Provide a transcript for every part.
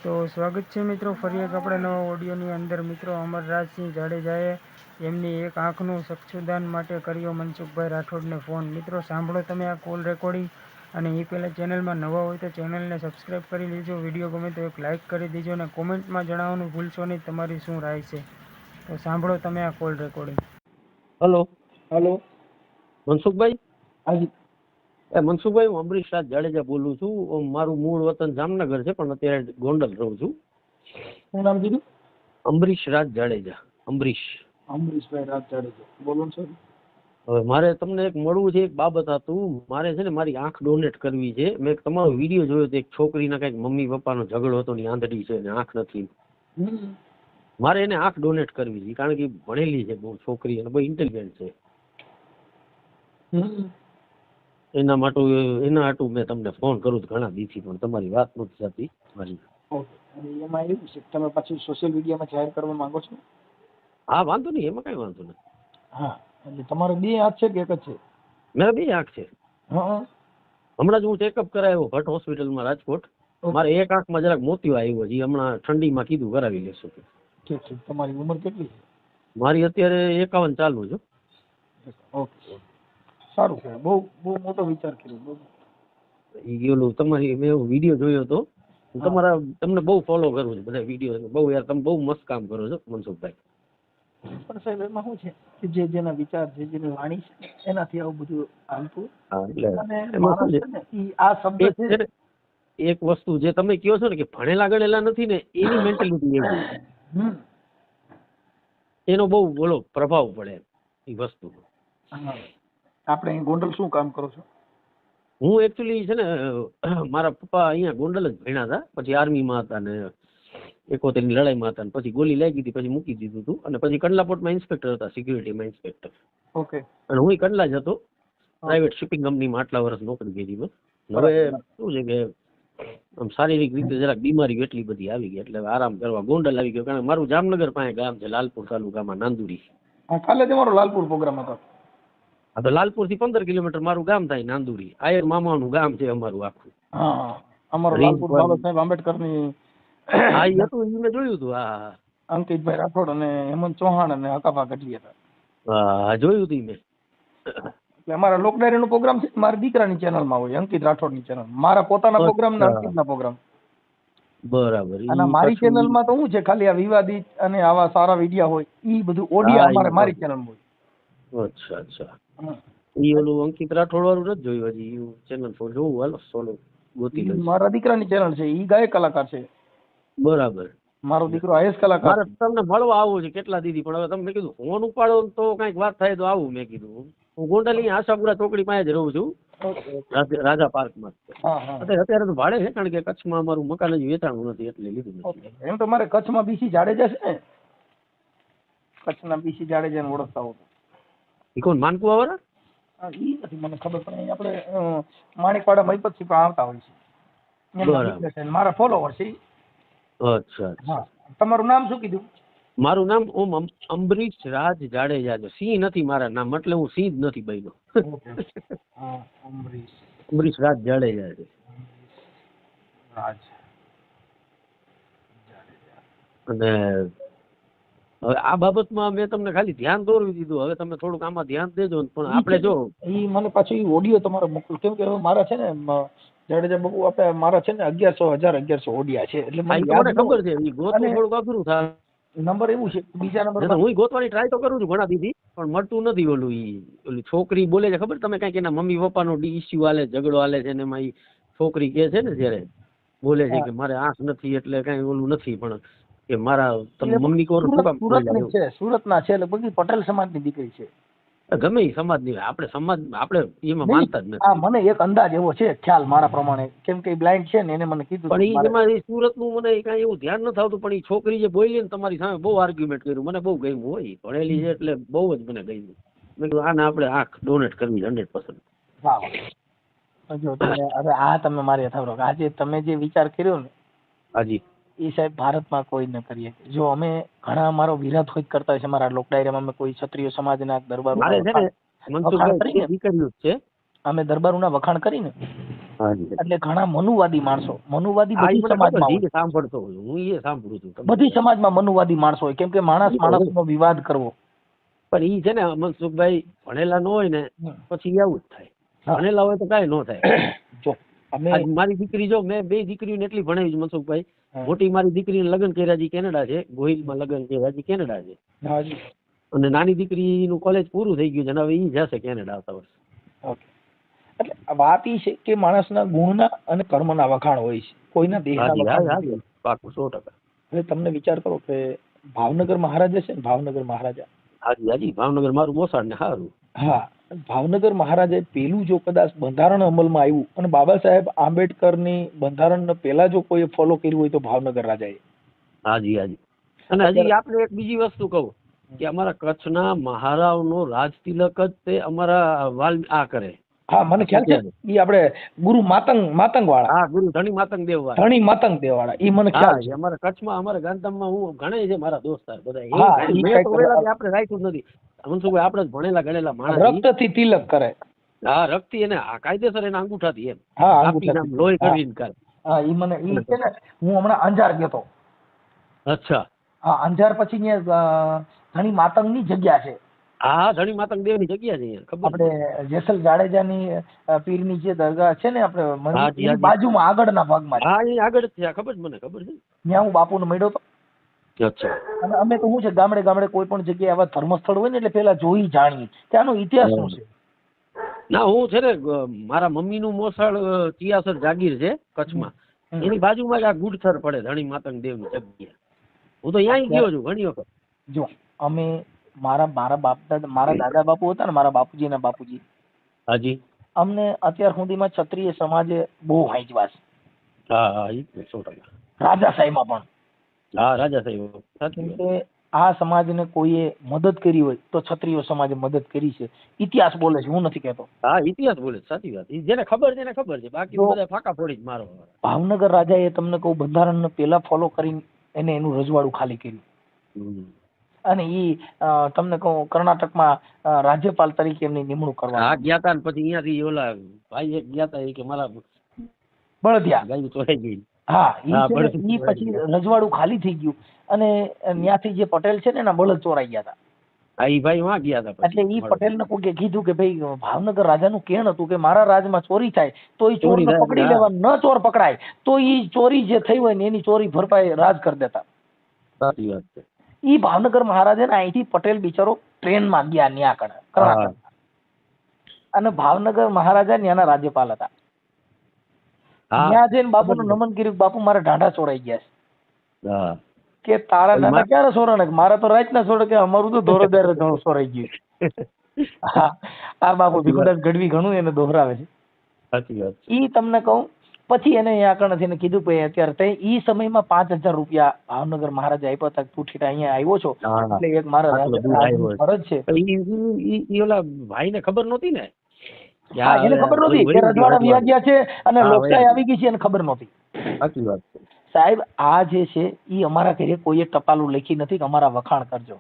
તો સ્વાગત છે મિત્રો ફરી એક આપણે નવા ઓડિયોની અંદર. મિત્રો અમરરાજસિંહ જાડેજાએ એમની એક આંખનું ચક્ષુદાન માટે કર્યો મનસુખભાઈ રાઠોડને ફોન. મિત્રો સાંભળો તમે આ કોલ રેકોર્ડિંગ, અને એ પહેલાં ચેનલમાં નવા હોય તો ચેનલને સબસ્ક્રાઈબ કરી લેજો. વિડીયો ગમે તો એક લાઇક કરી દેજો, અને કોમેન્ટમાં જણાવવાનું ભૂલશો નહીં તમારી શું રાય છે. તો સાંભળો તમે આ call recording. Hello hello, Mansukhbhai. હાજી. મનસુખભાઈ, હું અમરીશ રાજ જાડેજા બોલું છું. મારું મૂળ વતન જામનગર છે, પણ અત્યારે ગોંડલ રહું છું. શું નામ કીધું? અમરીશ રાજ જાડેજા. અમરીશભાઈ રાજ જાડેજા બોલો ને સર. હવે મારે તમને એક મળવું છે, એક બાબત હતું. મારે છે ને મારી આંખ ડોનેટ કરવી છે. મેં તમારો વિડીયો જોયો હતો, એક છોકરીના કંઈક મમ્મી પપ્પાનો ઝઘડો હતો, ની આંધળી છે ને આંખ નથી. મારે એને આંખ ડોનેટ કરવી છે, કારણ કે ભણેલી છે બહુ છોકરી, અને બહુ ઇન્ટેલિજન્ટ છે. એના હાટું મેં તમને ફોન કરું ઘણા દીથી, પણ તમારી વાત નથી થતી મારી. ઓકે. અને એમાં એવું છે તમે પછી સોશિયલ મીડિયામાં જાહેર કરવા માંગો છો? હા, વાંધો નહીં, એમાં કઈ વાંધો નહીં. હા, એટલે તમારે બે હાથ છે કે એક જ છે? મેં બે આંખ છે. હા. હમણાં જ હું ચેકઅપ કરાવ્યો ભટ્ટ હોસ્પિટલમાં રાજકોટ. મારે એક આંખમાં જરાક મોતિયો આવ્યો છે, હમણાં ઠંડીમાં કીધું કરાવી લેશું. ઠીક છે. તમારી ઉંમર કેટલી છે? મારી અત્યારે 51 ચાલુ છે. ઓકે, સારું છે. બહુ બહુ મોટો વિચાર કર્યો. ઓલું તમારી મેં વિડીયો જોયો હતો. હું તમને બહુ ફોલો કરું છું, બધા વિડીયો બહુ. યાર, તમે બહુ મસ્ત કામ કરો છો મનસુખભાઈ. પણ સાહેબ એમાં શું છે કે જેના વિચાર છે, જેની વાણી છે, એનાથી આવું બધું હાલતું. અને માણસ છે ને ઈ આ શબ્દ છે, એક વસ્તુ જે તમે કહો છો ને કે ભણેલા ગણેલા નથી ને, એની મેન્ટાલિટી એવી, એનો બહુ બોલો પ્રભાવ પડે એ વસ્તુ. આપણે અહીં ગોંડલ શું કામ કરો છો? હું એકચ્યુઅલી છે ને, મારા પપ્પા અહીંયા ગોંડલ જ ભણ્યા હતા, પછી આર્મીમાં હતા ને 71 ની લડાઈમાં હતા, ને પછી ગોલી લાગી હતી, પછી મૂકી દીધું હતું, અને પછી કંડલાપોર્ટમાં ઇન્સ્પેક્ટર હતા, સિક્યુરિટીમાં ઇન્સ્પેક્ટર. ઓકે. અને હું કંડલા જ હતો, પ્રાઇવેટ શિપિંગ કંપનીમાં આટલા વર્ષ નોકરી કરી. હવે શું છે કે આમ શારીરિક રીતે જરાક બીમારી એટલી બધી આવી ગઈ, એટલે આરામ કરવા ગોંડલ આવી ગયો. કારણ કે મારું જામનગર પાસે ગામ છે, લાલપુર તાલુકામાં નાંદુરી. કાલે તમારો લાલપુર પ્રોગ્રામ હતો. હા, તો લાલપુર થી 15 કિલોમીટર મારું ગામ થાય, નાંદુરી. આયર મામાનું ગામ છે અમારું આખું. હા, અમારો લાલપુર બાબા સાહેબ આંબેડકર ની. હા, એ હતું, એ મેં જોયું હતું. હા, અંકિતભાઈ રાઠોડ અને હેમંત ચૌહાણ અને હકાભા ગઢવી હતા. હા, જોયું હતું મેં. એટલે અમારા લોક ડાયરી નો પ્રોગ્રામ છે, મારા દીકરાની ચેનલ માં હોય, અંકિત રાઠોડ ની ચેનલ. મારા પોતાના પ્રોગ્રામ ને અંકિત ના પ્રોગ્રામ. બરાબર. અને મારી ચેનલ માં તો શું છે, ખાલી આ વિવાદિત અને આવા સારા વિડિયા હોય, ઈ બધું ઓડિયો અમારે મારી ચેનલ માં હોય. અચ્છા, અચ્છા. ઈ ઓલું અંકિત રાઠોડ વાળું નથી જોયું હજી. ઈ ચેનલ પર જોવું, હાલો સોલો ગોતી લઈશ. મારા દીકરાની ચેનલ છે, ઈ ગાયક કલાકાર છે. બરાબર. મારો દીકરો આઈએસ કલાકાર. મારે તમને મળવા આવું છે કેટલા દીદી, પણ હવે તમે મેં કીધું ફોન ઉપાડો તો કઈક વાત થાય તો આવું. મેં કીધું હું ગોંડલ આશાપુરા ચોકડી પાસે જ રહું છું, રાજા પાર્કમાં. અત્યારે તો ભાડે છે, કારણ કે કચ્છમાં અમારું મકાન હજી વેચાણું નથી, એટલે લીધું નથી. એમ તો મારે કચ્છમાં બીસી જાડેજા છે ને, કચ્છના બીસી જાડેજા ને ઓળખતા હો. એ કોણ, માનકુવા વાળા? ઈ નથી મને ખબર, પણ આપણે માણેકવાડા મહીપતથી પણ આવતા હોય છે, મારા ફોલોવર છે. અચ્છા. હા, તમારું નામ શું કીધું? મારું નામ અમરીશ રાજ જાડેજા છે. સિંહ નથી મારા નામ, એટલે હું સિંહ જ નથી બન્યો. અમરીશ રાજ જાડેજા છે. અને હવે આ બાબતમાં મેં તમને ખાલી ધ્યાન દોરવી દીધું. હવે તમે થોડુંક આમાં ધ્યાન દેજો. પણ આપણે જો ઈ મને પાછું ઓડિયો તમારો મોકલો, કેમ કે મારા છે ને જાડેજા બાબુ, આપણે મારા છે ને 1100 ઓડિયા છે, એટલે મને ખબર છે. ઈ ગોતવું થોડુંક અઘરું થાય. નંબર એવું છે, બીજા નંબર હું ગોતવાની ટ્રાય તો કરું છું ઘણા દીદી, પણ મળતું નથી. ઓલી છોકરી બોલે છે ખબર તમે, કઈક એના મમ્મી પપ્પાનો ઇસ્યુ હાલે, ઝઘડો હાલે છે, ને એમાં ઈ છોકરી કે છે ને, જયારે બોલે છે કે મારે આંખ નથી, એટલે કઈ ઓલું નથી, પણ કે મારા તમે મમ્મી કોણ સુરત ના છે, એટલે બધી પટેલ સમાજ ની દીકરી છે. ગમે એ સમાજ ની, આપણે એમાં માનતા જ નથી. મને એક અંદાજ એવો છે, ખ્યાલ મારા પ્રમાણે, કેમ કે બ્લાઇન્ડ છે ને, એને મને કીધું. પણ એમાં સુરત નું મને કઈ એવું ધ્યાન નથી આવતું. પણ એ છોકરી જે બોલી ને તમારી સામે, બહુ આર્ગ્યુમેન્ટ કર્યું, મને બહુ ગમ્યું. હોય ભણેલી છે એટલે બહુ જ મને ગમ્યું. મેં કીધું આને આપણે આંખ ડોનેટ કરવી 100%. જો તમે હવે આ તમે મારી અથાવરો, આજે તમે જે વિચાર કર્યો ને, હાજી, એ સાહેબ ભારતમાં કોઈ ન કરીએ. જો અમે ઘણા અમારો વિરોધ હોય કરતા હોય છે, મારા લોક ડાયરામાં અમે કોઈ ક્ષત્રિય સમાજના દરબારો, અમે દરબારોના વખાણ કરીને હાજી એટલે ઘણા મનુવાદી માણસો, મનુવાદી હા, ઈ બધી મને ખબર સમાજમાં છે, હોય, ઈ સાંભળતો હોય, હું એ સાંભળું છું તમને. બધી સમાજમાં મનુવાદી માણસો હોય, કેમ કે માણસ માણસનો વિવાદ કરવો. પણ ઈ છે ને મનસુખભાઈ ભણેલા ન હોય ને પછી આવું જ થાય. હા. ભણેલા હોય તો કાંઈ ન થાય. જો અમે આજ મારી દીકરી, જો મેં 2 દીકરીઓને એટલી ભણાવી છે મનસુખભાઈ. હા. મોટી મારી દીકરીને લગ્ન કર્યા છે કેનેડા છે, ગોહિલમાં લગ્ન કર્યા છે કેનેડા છે, હાજી. અને નાની દીકરીનું કોલેજ પૂરું થઈ ગયું છે અને હવે ઈ જશે કેનેડા આવતા વર્ષે. ઓકે. એટલે વાત એ છે કે માણસના ગુણના અને કર્મના વખાણ હોય છે, કોઈના દેહના હાજી વખાણ હાજી નથી. હાજી, પાકું 100%. હવે તમને વિચાર કરો કે ભાવનગર મહારાજા છે ને, ભાવનગર મહારાજા, હાજી હાજી, ભાવનગર મારું મોસાળ ને સારું. હા, ભાવનગર મહારાજાએ પેલું જો કદાચ બંધારણ અમલમાં આવ્યું અને બાબા સાહેબ આંબેડકરની બંધારણને પેલા જો કોઈ ફોલો કર્યું હોય તો ભાવનગર રાજાએ. હાજી હાજી. અને હજી આપણે એક બીજી વસ્તુ કહું કે અમારા કચ્છના મહારાવનો રાજ તિલક જ તે અમારા વાલ આ કરે. હા, મને ખ્યાલ છે. ઈ આપણે ગુરુ માતંગ વાળા. હા, ગુરુ ધણી માતંગ દેવ વાળા. ધણી માતંગ દેવ વાળા, ઈ મને ખ્યાલ હા, છે. અમારા કચ્છમાં, અમારા ગાંધીધામમાં હું ઘણા છે મારા દોસ્તાર બધા. હા, એ ઈ મેં કંઈક તો વેલાથી આપણે રાખ્યું જ નથી. મનસુખભાઈ આપણે જ ભણેલા ગણેલા માણસ. રક્તથી તિલક કરે. હા, રક્તથી એને આ કાયદેસર એના અંગૂઠાથી એમ. હા, કાપીને આમ લોહી કરીને કરે. હા, ઈ મને ઈ છે ને, હું હમણાં અંજાર ગયો તો. અચ્છા. હા, અંજાર પછી ત્યાં ધણી માતંગની જગ્યા છે. હા, ધણી માતંગ દેવની જગ્યા છે અહીંયા, ખબર છે. આપણે જેસલ જાડેજાની પીરની જે દરગાહ છે ને, આપણે હાજી, મંદિર હાજી. બાજુમાં આગળના ભાગમાં છે. હા, એ આગળ જ છે, આ ખબર છે, મને ખબર છે. ત્યાં હું બાપુને મળ્યો હતો. અચ્છા. અને અમે તો શું છે, ગામડે ગામડે કોઈ પણ જગ્યાએ આવા ધર્મસ્થળ હોય ને એટલે પેલા જોઈ જાણીએ કે આનો ઇતિહાસ શું છે. ના, હું છે ને મારા મમ્મીનું મોસાળ ચિયાસર જાગીર છે કચ્છમાં, એની બાજુમાં જ આ ગુડથર પડે, ધણી માતંગ દેવની જગ્યા. હું તો ત્યાં ગયો છું ઘણી વખત. જો અમે મારા દાદા બાપુ હતા ને, મારા બાપુજીના બાપુજી, હાજી. અમને અત્યાર સુધીમાં ક્ષત્રિય સમાજે બહુ હાંચવા છે. હા હા, ઈ 100%. રાજાશાહીમાં પણ. હા, રાજા સાહેબ સાચી કેમ વાત. કે આ સમાજને કોઈએ મદદ કરી હોય તો ક્ષત્રિય સમાજે મદદ કરી છે. ઇતિહાસ બોલે છે, હું નથી કહેતો. હા, ઇતિહાસ બોલે છે, સાચી વાત. ઈ જેને ખબર છે એને ખબર છે, બાકી બધા ફાકા ફોડી જ મારો. ભાવનગર રાજાએ તમને કહું બંધારણને પેલા ફોલો કરીને એને એનું રજવાડું ખાલી કર્યું. અને ઈ તમને કહું કર્ણાટકમાં રાજ્યપાલ તરીકે એમની નિમણૂક કરવા. હા, ગયા તા ને પછી અહીંયાથી ઓલા ભાઈ એક ગયા તા, એ કે મારા બળદિયા ગાયું ચોરાઈ ગઈ. હા, ઈ પછી રજવાડું ખાલી થઈ ગયું અને ત્યાંથી જે પટેલ છે ને એના બળદ ચોરાઈ ગયા હતા. હા, ઈ ભાઈ વાં ગયા હતા. એટલે ઈ પટેલને કોકે કીધું કે ભાઈ ભાવનગર રાજાનું કેણ હતું કે મારા રાજમાં ચોરી થાય તો ઈ ચોરને પકડી લેવા, ન ચોર પકડાય તો ઈ ચોરી જે થઈ હોય ને એની ચોરી ભરપાઈ રાજ કરી દેતા. સાચી વાત છે. ઈ ભાવનગર મહારાજે ને અહીંથી પટેલ બિચારો ટ્રેનમાં ગયા ન્યા કર્ણાટક, અને ભાવનગર મહારાજા ત્યાંના રાજ્યપાલ હતા. ત્યાં જઈને બાપુનું નમન કર્યું, બાપુ મારા ઢાંઢા ચોરાઈ ગયા હા. છે. કે તારા ઢાંઢા ક્યારે ચોરાણે? મારા તો રાતના ચોરે, કે અમારું તો દોરોદાર ચોરાઈ ગયું. હા, આ બાપુ ભીખુદાસ ગઢવી ઘણું એને દોહરાવે છે. સાચી વાત. ઈ તમને કહું પછી એને અહીંયા આગળ એને કીધું કે અત્યારે ઈ સમયમાં 5,000 રૂપિયા ભાવનગર મહારાજા આપ્યા હતા. તું ઠીટા અહીંયા આવ્યો છો એટલે એક મારા ફરજ છે. ઈ ઓલા ભાઈને ખબર નહોતી ને. હા, એને ખબર નહોતી કે રજવાડા વ્યા ગયા છે અને લોકશાહી આવી ગઈ છે, એને ખબર નહોતી. સાચી વાત છે સાહેબ. આ જે છે ઈ અમારા ઘરે કોઈએ ટપાલું લખી નથી કે અમારા વખાણ કરજો.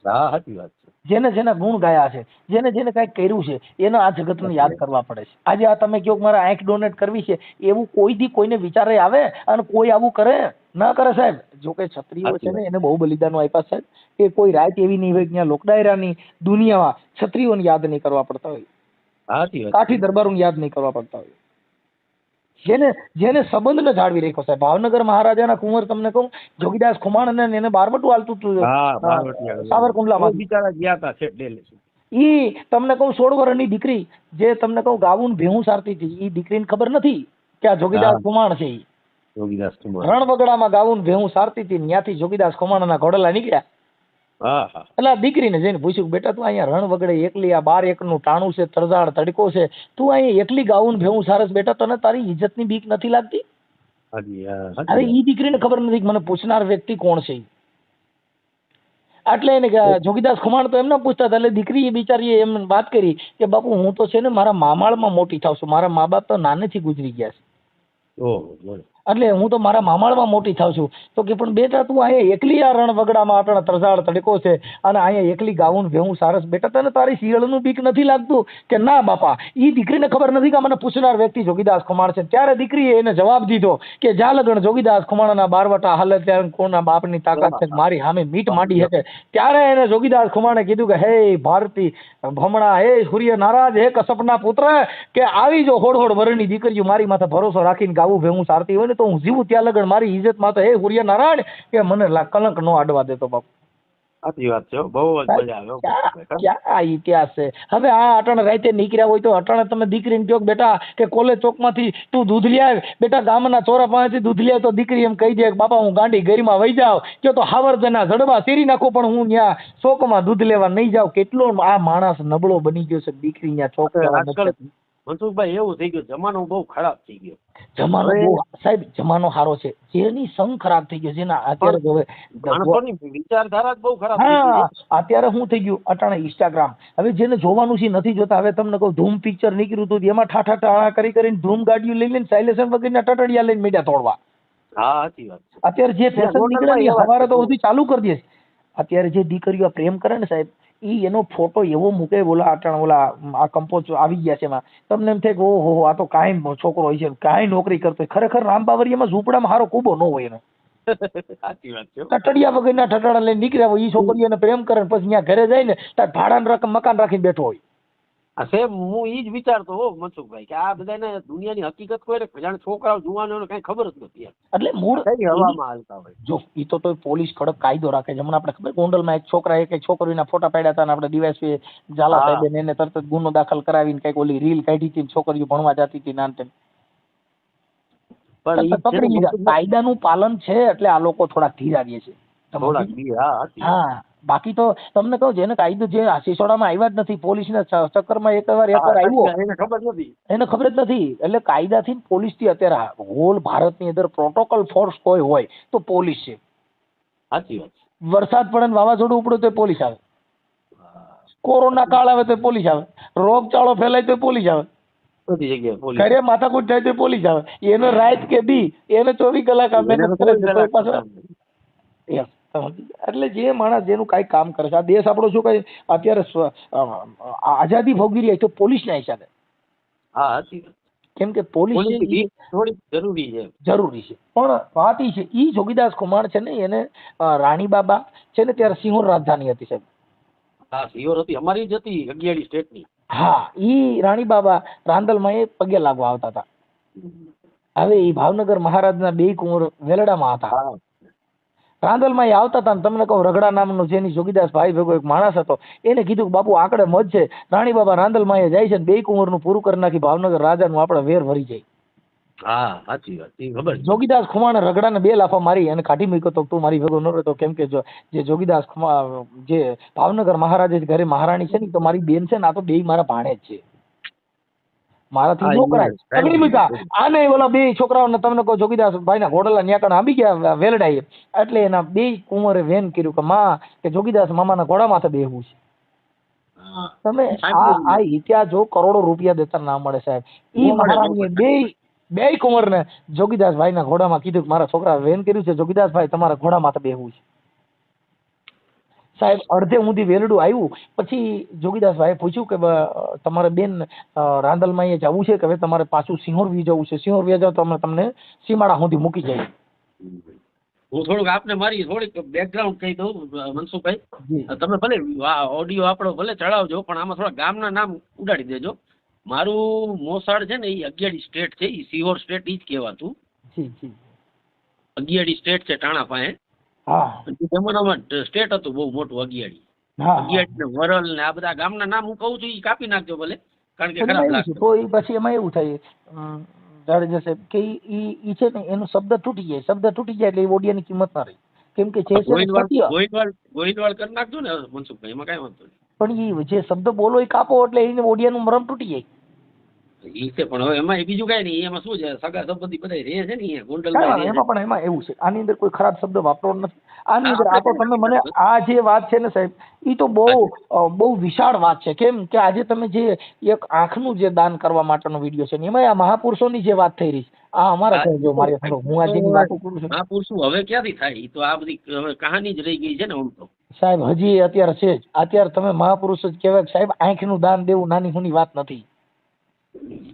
હા, સાચી વાત છે. જેને જેને ગુણ ગાયા છે, જેને જેને કઈક કર્યું છે, એને આ જગતને યાદ કરવા પડે છે. આજે આ તમે કહો મારે આંખ ડોનેટ કરવી છે, એવું કોઈ દી કોઈને વિચારે આવે અને કોઈ આવું કરે ના કરે સાહેબ. જો કે ક્ષત્રિયો છે ને એને બહુ બલિદાનો આપ્યા સાહેબ, કે કોઈ રાત એવી નહીં હોય ત્યાં લોકડાયરાની દુનિયામાં ક્ષત્રિયોને યાદ નહીં કરવા પડતા હોય, કાઠી દરબારોને યાદ નહીં કરવા પડતા હોય. જેને સંબંધને જાળવી રાખ્યો સાહેબ. ભાવનગર મહારાજાના કુંવર તમને કહું જોગીદાસ ખુમાણ ને એને બારવટું હાલતું હતું સાવરકુંડલામાં. ઈ તમને કહું 16 વર્ષની દીકરી જે તમને કહું ગાવું ભેહું સારતી હતી, ઈ દીકરીને ખબર નથી કે આ જોગીદાસ ખુમાણ છે. રણવગડામાં ગાવું ભેહું સારતી હતી, ત્યાંથી જોગીદાસ ખુમાણના ઘોડલા નીકળ્યા. એટલે આ દીકરીને જઈને પૂછ્યું, બેટા તું અહીંયા રણવગડે એકલી, આ 12 એકરનું ટાણું છે, તરજાળ તડકો છે, તું અહીંયા એકલી ગાવું ભેહું સારસ, બેટા તને તારી ઇજ્જતની બીક નથી લાગતી? અરે ઈ દીકરીને ખબર નથી મને પૂછનાર વ્યક્તિ કોણ છે. એટલે એને જોગીદાસ ખુમાણ તો એમ ના પૂછતા હતા. એટલે દીકરી એ બિચારી એમ વાત કરી કે બાપુ હું તો છે ને મારા મામાળમાં મોટી થાવ છું, મારા મા બાપ તો નાનેથી ગુજરી ગયા છે. એટલે હું તો મારા મામાળમાં મોટી થાઉં છું. તો કે પણ બેટા તું અહીંયા એકલી આ રણ વગડામાં અટાણે ત્રજાળ તડકો છે અને અહીંયા એકલી ગાવું ને ભેવું સારસ, બેટા તને તારી શિયાળનું બીક નથી લાગતું? કે ના બાપા, ઈ દીકરીને ખબર નથી કે મને પૂછનાર વ્યક્તિ જોગીદાસ ખુમાણ છે. ત્યારે દીકરીએ એને જવાબ દીધો કે જા લગણ જોગીદાસ ખુમાણના બારવટા હાલે ત્યારે કોના બાપની તાકાત છે કે મારી સામે મીટ માંડી શકે. ત્યારે એને જોગીદાસ ખુમાણે કીધું કે હે ભારતી ભમણા, હે સૂર્ય નારાજ, હે કસપના પુત્ર, કે આવી જો હોડ હોડ વરની દીકરીઓ મારી માથે ભરોસો રાખીને ગાવું ભેવું સારતી હોય ને તો હું જીવું ત્યાં લગણ મારી ઇજ્જત માં તો હે સૂર્ય નારાયણ કે મને કલંક નો અડવા દેતો બાપુ. સાચી વાત છે, બહુ જ મજા આવે. ક્યાં ઇતિહાસ છે. હવે આ અટાણે રાતે નીકળ્યા હોય તો અટાણે તમે દીકરીને કહો બેટા કે કોલેજ ચોકમાંથી તું દૂધ લઈ આવ, બેટા ગામના ચોરા પાસેથી દૂધ લઈ આવ, તો દીકરી એમ કહી દે કે બાપા હું ગાંડી ગરીમાં વહી જાઉં, કે તો હાવરજના જડબા શેરી નાખું પણ હું ત્યાં ચોકમાં દૂધ લેવા નહીં જાઉં. કેટલો આ માણસ નબળો બની ગયો છે, દીકરી ત્યાં ચોક આજકાલ મનસુખભાઈ એવું થઈ ગયું, જમાનો બહુ ખરાબ થઈ ગયો. જમાનો બહુ સાહેબ, જમાનો સારો છે, જેની સંગ ખરાબ થઈ ગયો, જેના અત્યારે હવે માણસોની વિચારધારા જ બહુ ખરાબ થઈ હા ગઈ. અત્યારે શું થઈ ગયું અટાણે ઇન્સ્ટાગ્રામ, હવે જેને જોવાનું છે નથી જોતા. હવે તમને કહું ધૂમ પિક્ચર નીકળ્યું હતું એમાં ઠાઠા ટાણા કરી કરીને ધૂમ ગાડીઓ લઈ લઈને સાયલેશન વગરના ટટડિયા લઈને મીડિયા તોડવા. હા સાચી વાત છે. અત્યારે જે ફેશન નીકળે ને એ સવારે તો બધું ચાલુ કરી દે. અત્યારે જે દીકરીઓ પ્રેમ કરે ને સાહેબ, ઈ એનો ફોટો એવો મૂકે, બોલા અટાણ ઓલા આ કંપોઝ આવી ગયા છે એમાં, તમને એમ થાય કે ઓહો આ તો કાંઈ છોકરો હોય છે, કાંઈ નોકરી કરતો હોય. ખરેખર રામબાવરીયામાં ઝૂંપડામાં હારો કૂબો ન હોય એનો. સાચી વાત છે. ટટડિયા વગરના ઠટાડા લઈને નીકળ્યા હોય, ઈ છોકરીઓને પ્રેમ કરે ને પછી ત્યાં ઘરે જાય ને ત્યારે ભાડાનું રકમ મકાન રાખીને બેઠો હોય. સેમ હું ઈ જ વિચારતો હો મનસુખભાઈ કે આ બધાને દુનિયાની હકીકત કોઈ જાણે છોકરાઓ જુવાનોને કઈ ખબર જ નથી. એટલે મૂળ કઈ હવામાં હાલતા હોય. જો ઈ તો પોલીસ કડક કાયદો રાખે છે. હમણાં આપણે ખબર ગોંડલમાં એક છોકરા એક છોકરીના ફોટા પાડ્યા હતા ને આપણે ડીવાયએસપી ઝાલા સાહેબે એને તરત જ ગુનો દાખલ કરાવીને કઈક ઓલી રીલ કાઢી હતી, છોકરીઓ ભણવા જતી હતી નાનતે. પણ પકડી લીધા. કાયદાનું પાલન છે એટલે આ લોકો થોડાક ધીરાવીએ છે. હા, બાકી તો તમને કહું જેને કાયદો જે સિસોડામાં આવ્યા જ નથી, પોલીસના ચક્કરમાં એકવાર આવ્યો એને ખબર જ નથી. એટલે કાયદાથી પોલીસથી અત્યારે હોલ ભારતની અંદર પ્રોટોકોલ ફોર્સ કોઈ હોય તો પોલીસ છે. સાચી વાત. વરસાદ પડે ને વાવાઝોડું ઉપડે તો પોલીસ આવે, કોરોના કાળ આવે તો પોલીસ આવે, રોગચાળો ફેલાય તો પોલીસ આવે, બધી જગ્યાએ ઘરે માથાકૂટ થાય તો પોલીસ આવે. એને રાત કે દી એને 24 કલાક આવે. એટલે જે માણસ જેનું કઈ કામ કરે છે, આ દેશ આપણો શું કઈ અત્યારે આઝાદી ભોગવી રહી તો પોલીસના હિસાબે. હા, કેમ કે પોલીસ જરૂરી છે. પણ વાત ઈ છે, ઈ જોગીદાસ ખુમાણ છે ને એને રાણીબાબા છે ને ત્યારે સિંહોર રાજધાની હતી સાહેબ. હા, સિંહોર હતી, અમારી જ હતી અગિયારી સ્ટેટની. હા, ઈ રાણીબાબા રાંદલમાં એ પગે લાગવા આવતા હતા. હવે ઈ ભાવનગર મહારાજના બે કુંવર વેલડામાં હતા. રાંદલમાં એ આવતા હતા ને તમને કહું રગડા નામનો જેની જોગીદાસ ભાઈ ભેગો એક માણસ હતો, એને કીધું કે બાપુ આંકડે મજ છે, રાણી બાબા રાંદલમાં એ જાય છે ને બે કુંવરનું પૂરું કરી નાખી ભાવનગર રાજાનું આપણે વેર ભરી જાય. હા, સાચી વાત, ખબર. જોગીદાસ ખુમાણે રગડાને 2 લાફા મારી અને કાઢી મૂક્યો તો તું મારી ભેગો ન રહેતો. કેમ કે જે જોગીદાસ જે ભાવનગર મહારાજે ઘરે મહારાણી છે ને તો મારી બેન છે ને આ તો બે મારા ભાણે જ છે, મારાથી નો કરાય. પકડી મૂક્યા આને ઓલા 2 છોકરાઓને તમને કહો જોગીદાસ ભાઈના ઘોડલા ન્યાકણ આંબી ગયા વેલડાએ, એટલે એના 2 કુંવરે વેન કર્યું કે માં કે જોગીદાસ મામાના ઘોડા માથે બેહવું છે. તમે આ ઇતિહાસ જો કરોડો રૂપિયા દેતા ના મળે સાહેબ. ઈ મહારાણીએ 2 કુંવરને જોગીદાસ ભાઈના ઘોડામાં કીધું કે મારા છોકરા વેન કર્યું છે, જોગીદાસ ભાઈ તમારા ઘોડા માથે બેહવું છે. સાહેબ અડધે ઊંધી વેલડું આવ્યું પછી જોગીદાસ ભાઈએ પૂછ્યું કે તમારે બેન રાંદલમાં એ જવું છે કે હવે તમારે પાછું સિંહોર વી જવું છે? સિંહોર વી જાવ તો અમે તમને સીમાડા સુધી મૂકી જઈએ. હું થોડુંક આપને મારી થોડીક બેકગ્રાઉન્ડ કહી દઉં મનસુખભાઈ. તમે ભલે ઓડિયો આપણો ભલે ચડાવજો પણ આમાં થોડા ગામના નામ ઉડાડી દેજો. મારું મોસાળ છે ને એ અગિયારી સ્ટેટ છે, એ સિહોર સ્ટેટ ઈ જ કહેવાતું. અગિયારી સ્ટેટ છે ટાણા પાસે. જમાનામાં સ્ટેટ હતું બહુ મોટું અગિયારી. અગિયારી ને વરલ ને આ બધા ગામના નામ હું કહું છું એ કાપી નાખજો ભલે, કારણ કે ખરાબ લાગે. તો પછી એમાં એવું થાય જાડેજા સાહેબ કે ઈ છે ને એનો શબ્દ તૂટી જાય, શબ્દ તૂટી જાય એટલે એ ઓડિયાની કિંમત ના રહી. કેમ કે ગોહિલવાડ કરી નાખજો ને મનસુખભાઈ, એમાં કઈ વાંધો નહીં. પણ એ જે શબ્દ બોલો એ કાપો એટલે એને ઓડિયાનું મરમ તૂટી જાય. ઈ છે પણ હવે એમાં બીજું કઈ નહીં, એમાં શું છે સગા સંબંધી બધા રહે છે ને ગોંડલ. એમાં પણ એમાં એવું છે આની અંદર કોઈ ખરાબ શબ્દ વાપરવાનો નથી. આની અંદર આ તો તમે મને આ જે વાત છે ને સાહેબ એ તો બહુ વિશાળ વાત છે. કેમ કે આજે તમે જે એક આંખનું જે દાન કરવા માટેનો વિડીયો છે ને એમાં આ મહાપુરુષોની જે વાત થઈ રહી છે, આ અમારા ઘરે જો મારી સાંભળો, હું આ જેની વાતો કરું છું મહાપુરુષો હવે ક્યાંથી થાય? ઈ તો આ બધી હવે કહાની જ રહી ગઈ છે ને આમ તો. સાહેબ, હજી અત્યારે છે જ. અત્યારે તમે મહાપુરુષ જ કહેવાય કે સાહેબ આંખનું દાન દેવું નાની હુની વાત નથી.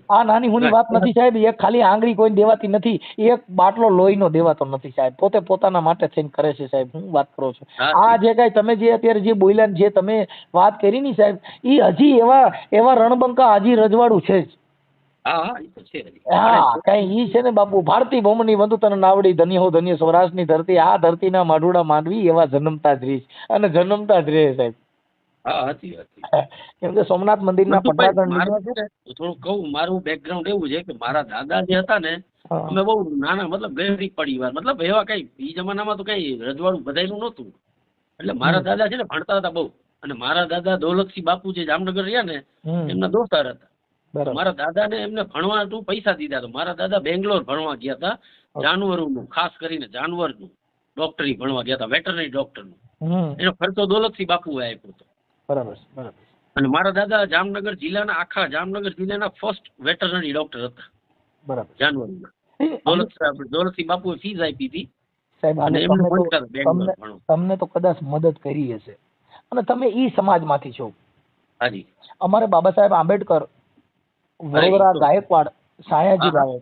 આ નાની હુની વાત નથી સાહેબ. એક ખાલી આંગળી કોઈને દેવાતી નથી, એક બાટલો લોહીનો દેવાતો નથી સાહેબ. પોતે પોતાના માટે થઈને કરે છે સાહેબ. હું વાત કરો છો આ જે કાંઈ તમે જે અત્યારે જે બોલ્યા ને જે તમે વાત કરી ની સાહેબ, એ હજી એવા રણબંકા હજી રજવાડું છે જ. હા ઈ તો છે જ. હા, કઈ ઈ છે ને બાપુ, ભારતી ભૌમની વંદુ તને નાવડી, ધન્ય હો ધન્ય સૌરાષ્ટ્રની ધરતી. આ ધરતીના માઢુડા માંડવી એવા જન્મતા જ રીશ અને જન્મતા જ રહે સાહેબ. હા હતી હતી. કેમ કે સોમનાથ મંદિરના પટાગણ મારું છે ને થોડું કહું, મારું બેકગ્રાઉન્ડ એવું છે કે મારા દાદા જે હતા ને, અમે બહુ નાના, મતલબ ગરીબ પરિવાર, મતલબ એવા કઈ ઈ જમાનામાં તો કઈ રજવાડું બધાયનું નહોતું. એટલે મારા દાદા છે ને ભણતા હતા બહુ, અને મારા દાદા દૌલતસિંહ બાપુ જે જામનગર રહ્યા ને, એમના દોસ્તાર હતા. મારા દાદા ને એમને ભણવા પૈસા દીધા હતા. મારા દાદા બેંગ્લોર ભણવા ગયા હતા, જાનવરોનું, ખાસ કરીને જાનવરનું ડોક્ટરી ભણવા ગયા હતા, વેટરનરી ડોક્ટરનું. એનો ખર્ચો દૌલતસિંહ બાપુએ આપ્યો હતો. બરાબર બરાબર. અને મારા દાદા જામનગર જિલ્લાના, આખા જામનગર જિલ્લાના ફર્સ્ટ વેટરનરી ડોક્ટર હતા. બરાબર. જાનવરના દૌલતસિંહ બાપુએ ફીસ આપી હતી સાહેબ. અને એમને ભણતા. તમને તો કદાચ મદદ કરી હશે અને તમે ઈ સમાજમાંથી છો. હાજી. અમારે બાબા સાહેબ આંબેડકર, વડોદરા ગાયકવાડ, સાયાજી રાવે,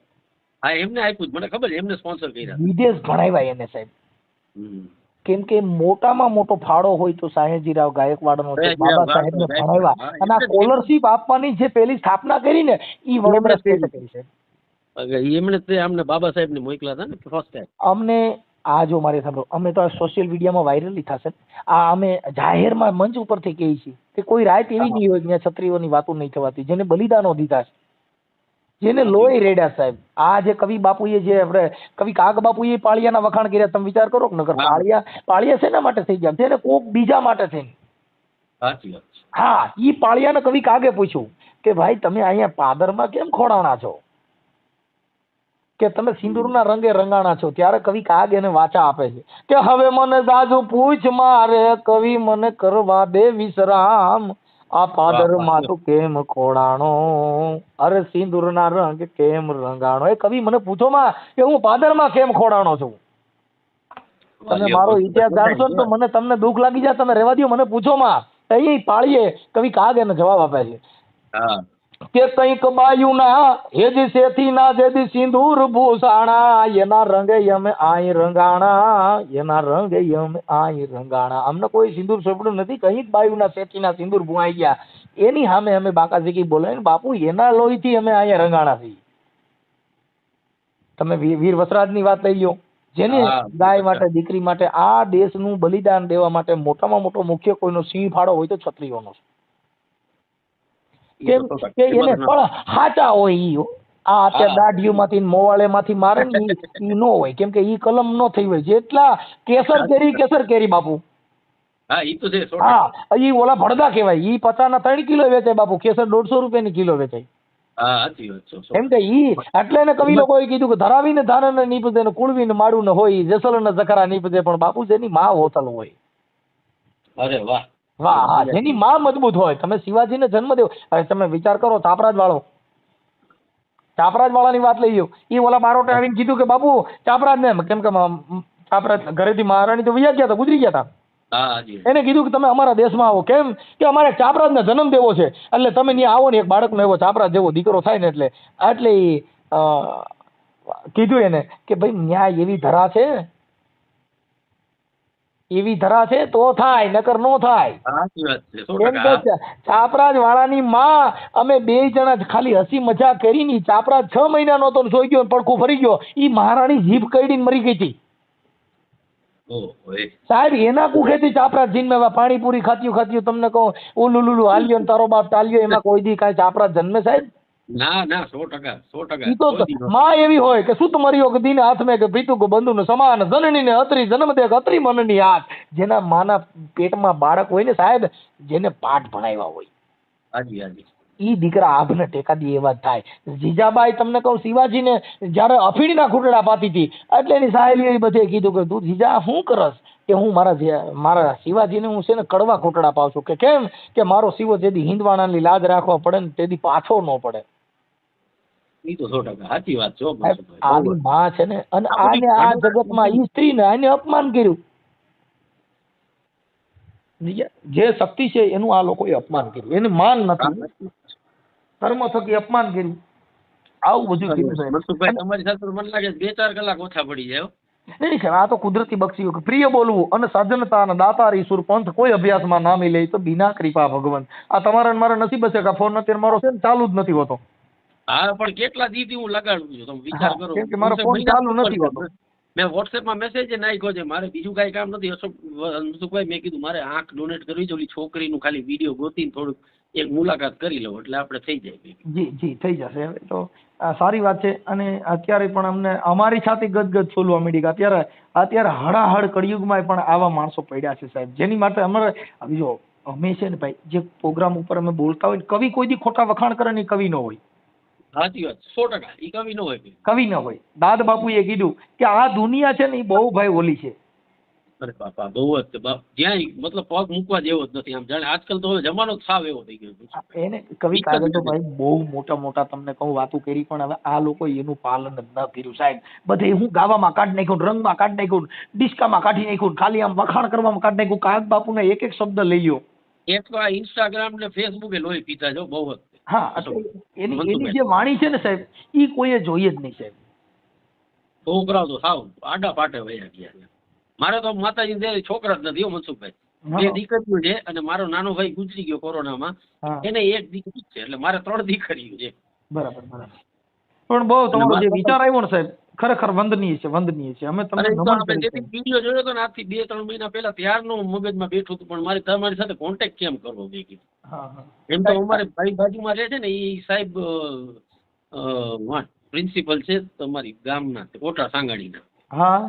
હા એમને આપ્યું, મને ખબર છે, એમને સ્પોન્સર કર્યા, વિદેશ ભણાવ્યા એને સાહેબ. કેમ કે મોટામાં મોટો ફાળો હોય તો સાયાજીરાવ ગાયકવાડનો છે. બાબા સાહેબને ભણાવ્યા અને આ સ્કોલરશીપ આપવાની જે પેલી સ્થાપના કરી ને ઈ વડોદરા સ્ટેટે કરી છે. એમણે તે અમને બાબા સાહેબને મોકલ્યા હતા ને ફર્સ્ટ ટાઈમ. અમને આ જો મારે સાંભળો, અમે તો આ સોશિયલ મીડિયામાં વાયરલી થશે, આ અમે જાહેરમાં મંચ ઉપરથી કહીએ છીએ કે કોઈ રાત એવી નહીં હોય જ્યાં છત્રીઓની વાતો નહીં થવાતી, જેને બલિદાનો દીધા છે, જેને લોહી રેડ્યા સાહેબ. આ જે કવિ બાપુએ જે આપણે કવિ કાગ બાપુએ પાળિયાના વખાણ કર્યા, તમે વિચાર કરો કે નગર પાળિયા શેના માટે થઈ ગયા? તેને કોક બીજા માટે થઈને. હા, ઈ પાળિયાના કવિ કાગે પૂછ્યું કે ભાઈ તમે અહીંયા પાદરમાં કેમ ખોડાણા છો, કે તમે સિંદૂરના રંગે રંગાણા છો? ત્યારે કવિ કાગ એને વાચા આપે છે કે હવે મને જાજુ પૂછ મારે કવિ, મને કરવા દે વિશ્રામ, આ પાદરમાં તું કેમ ખોડાણો, અરે સિંદૂરના રંગ કેમ રંગાણો. એ કવિ મને પૂછો માં કે હું પાદરમાં કેમ ખોડાણો છું. તમે મારો ઇતિહાસ જાણશો ને તો મને તમને દુઃખ લાગી જાય. તમે રહેવા દો, મને પૂછો માં. અહીં પાળીએ કવિ કાગ એને જવાબ આપે છે કે કંઈક બાયુના હેજી શેથી ના જેદી સિંદૂર ભૂષાણા, એના રંગે અમે આઈ રંગાણા, એના રંગે અમે આઈ રંગાણા. અમને કોઈ સિંદૂર સોંપડ્યું નથી, કંઈક બાયુના શેઠીના સિંદૂર ભૂંવાઈ ગયા, એની સામે અમે બાકાજીકી બોલાવીને બાપુ એના લોહીથી અમે અહીંયા રંગાણા છીએ. તમે વીર વસરાજની વાત લઈ લો, જેને ગાય માટે, દીકરી માટે, આ દેશનું બલિદાન દેવા માટે મોટામાં મોટો મુખ્ય કોઈનો સિંહ ફાળો હોય તો ક્ષત્રિયોનો છે. કેમ કે એને પણ હાચા હોય ઈ. આ અત્યારે દાઢીઓમાંથી મોવાળેમાંથી મારે ને ઈ નો હોય, કેમ કે ઈ કલમ નો થઈ હોય. જેટલા કેસર કેરી બાપુ, હા ઈ ઓલા ભડદા કહેવાય, ઈ 50 ના 3 કિલો વેચાય બાપુ, કેસર 150 રૂપિયાની કિલો વેચાય. એમ કે ઈ એટલે એને કવિ લોકોએ કીધું કે ધરાવીને ધારણ નીપજે ને કુળવીને માડું ને હોય, જેસલ ને જખરા નીપજે, પણ બાપુ જેની માં હોતલ હોય. અરે વાહ વાહ. હા, જેની માં મજબૂત હોય. તમે શિવાજીને જન્મ દેવો, હવે તમે વિચાર કરો, ચાપરાજ વાળાની વાત લઈ લો. ઈ ઓલા બારોટે આવીને કીધું કે બાપુ ચાપરાજ ને, કેમ કે ચાપરાજ ઘરેથી મહારાણી તો વૈયા ગયા હતા, ગુજરી ગયા હતા. એને કીધું કે તમે અમારા દેશમાં આવો. કેમ કે અમારે ચાપરાજને જન્મ દેવો છે, એટલે તમે ત્યાં આવો ને એક બાળકનો એવો ચાપરાજ જેવો દીકરો થાય ને એટલે કીધું એને કે ભાઈ ન્યાય એવી ધરા છે તો થાય, નકર નો થાય. એમ કે ચાપરાજ વાળાની માં અમે 2 જણા ખાલી હસી મજાક કરી ની, ચાપરાજ 6 મહિનાનો હતો સોઈ ગયો, પડખું ફરી ગયો, ઈ મહારાણી જીભ કઈડીને મરી ગઈ હતી સાહેબ. એના કુખેથી ચાપરાજ જન્મે. પાણીપુરી ખાત્યું તમને કહું, ઉલુલુલુ હાલ્યો ને તારો બાપ ચાલ્યો, એમાં કોઈ દી કાંઈ ચાપરાજ જન્મે સાહેબ? ના 100%. ઈ તો માં એવી હોય કે સુત મર્યો કે દીને હાથ મેં કે પ્રીતુ કો બંધુ ને સમાન, જનની ને અત્રી જન્મ દે અત્રી મનની હાથ. જેના માના પેટમાં બાળક હોય ને સાહેબ, જેને પાઠ ભણાવ્યા હોય, ઈ દીકરા આભને ટેકા દે એવા થાય. જીજાબાઈ તમને કહું, શિવાજીને જયારે અફીણના ખૂટડા પાતી હતી, એટલે એની સહેલીએ બધે કીધું કે તું જીજા શું કરસ? કે હું મારા શિવાજીને હું છે ને કડવા ખૂટડા પાવ છું. કે કેમ? કે મારો શિવો જેદી હિંદવાણાની લાજ રાખવા પડે ને તેદી પાછો ન પડે. ઈ તો 100% સાચી વાત છે હો સાહેબ, મનસુખભાઈ. બહુ આની જ. માં છે ને, અને આ બધી આને આ ઘણી જગતમાં બધી ઈ સ્ત્રીને આને અપમાન કર્યું. સમજ્યા? જે શક્તિ છે એનું આ લોકોએ અપમાન કર્યું, એને માન નથી, કર્મ થકી અપમાન કર્યું, આવું બધું કર્યું સાહેબ. મનસુખભાઈ અને તમારી સાથે તો મને લાગે છે 2-4 કલાક ઓછા પડી જાય હો. નહીં સાહેબ, આ તો કુદરતી બક્ષી. પ્રિય બોલવું અને સજ્જનતા અને દાતારી સુર પંથ કોઈ અભ્યાસમાં ના મિલે તો બિના કૃપા ભગવંત. આ તમારા ને મારા નસીબ છે કે ફોન અત્યારે મારો છે ને ચાલુ જ નથી હોતો. હા પણ કેટલા દીથી હું લગાડું છું, તમે વિચાર હા, કરો. કેમ કે મારો ફોન મહિના ચાલુ ઉપર નથી છે. હોતો. મેં વોટ્સએપમાં મેસેજ નાખ્યો છે, મારે બીજું કાંઈ કામ નથી. મનસુખભાઈ મેં કીધું મારે આંખ ડોનેટ કરવી છે, ઓલી છોકરીનું ખાલી વિડીયો ગોતીને થોડુંક એક મુલાકાત કરી લઉં એટલે આપણે થઈ જાય. જી જી થઈ જશે. હવે તો આ સારી વાત છે. અને અત્યારે પણ અમને અમારી છાતી ગદગદ ફૂલવા માંડી કે અત્યારે હળાહળ કળિયુગમાં પણ આવા માણસો પડ્યા છે સાહેબ, જેની માટે અમારે જો અમે છે ને ભાઈ, જે પ્રોગ્રામ ઉપર અમે બોલતા હોય, કવિ કોઈ દી ખોટા વખાણ કરે ને કવિ ન હોય. સાચી વાત 100%. ઈ કવિ ન હોય કોઈ. કવિ ન હોય. દાદ બાપુએ કીધું કે આ દુનિયા છે ને એ બહુ ભાઈ ઓલી છે. અરે બાપા બહુ જ જ્યાં મતલબ પગ મૂકવા જેવો જ નથી. આમ જાણે આજકાલ તો હવે જમાનો જ સાવ એવો થઈ ગયો. એને કવિ કાગળ તો ભાઈ બહુ મોટા મોટા તમને કહું વાતો કરી, પણ હવે આ લોકો એનું પાલન જ ન કર્યું સાહેબ. બધે હું ગાવામાં કાઢી નાખ્યું, રંગમાં કાઢી નાખ્યું, ડિસ્કામાં કાઢી નાખ્યું, ખાલી આમ વખાણ કરવામાં કાઢી નાખ્યું. કાગ બાપુને એક એક શબ્દ લઈ ગયો. એક તો આ ઇન્સ્ટાગ્રામ ને ફેસબુક એ લોહી પીતા જો બહુ જ. હા, એની જે વાણી છે ને સાહેબ, ઈ કોઈએ જોઈએ જ નહીં સાહેબ. છોકરાઓ તો સાવ આડા પાટે વયા ગયા. મારે તો માતાજી દે છોકરા જ નથી હો મનસુખભાઈ. 2 દીકરીઓ છે અને મારો નાનો ભાઈ ગુજરી ગયો કોરોનામાં, એને 1 દીકરી છે, એટલે મારે 3 દીકરીઓ છે. બરાબર બરાબર. પણ બહુ તમારો જે વિચાર આવ્યો ને સાહેબ, ખરેખર વંદનીય છે, વંદનીય છે. અમે તમને નમન કરીએ છીએ. વિડીયો જોયો હતો ને આજથી 2-3 મહિના પહેલા, ત્યારનું મગજમાં બેઠું હતું, પણ મારે તમારી સાથે કોન્ટેક્ટ કેમ કરવો મેં કીધું. હા હા. એમ તો અમારે ભાઈ બાજુમાં રહે છે ને, એ સાહેબ પ્રિન્સિપલ છે તમારી ગામના કોટા સાંગાણીના. હા.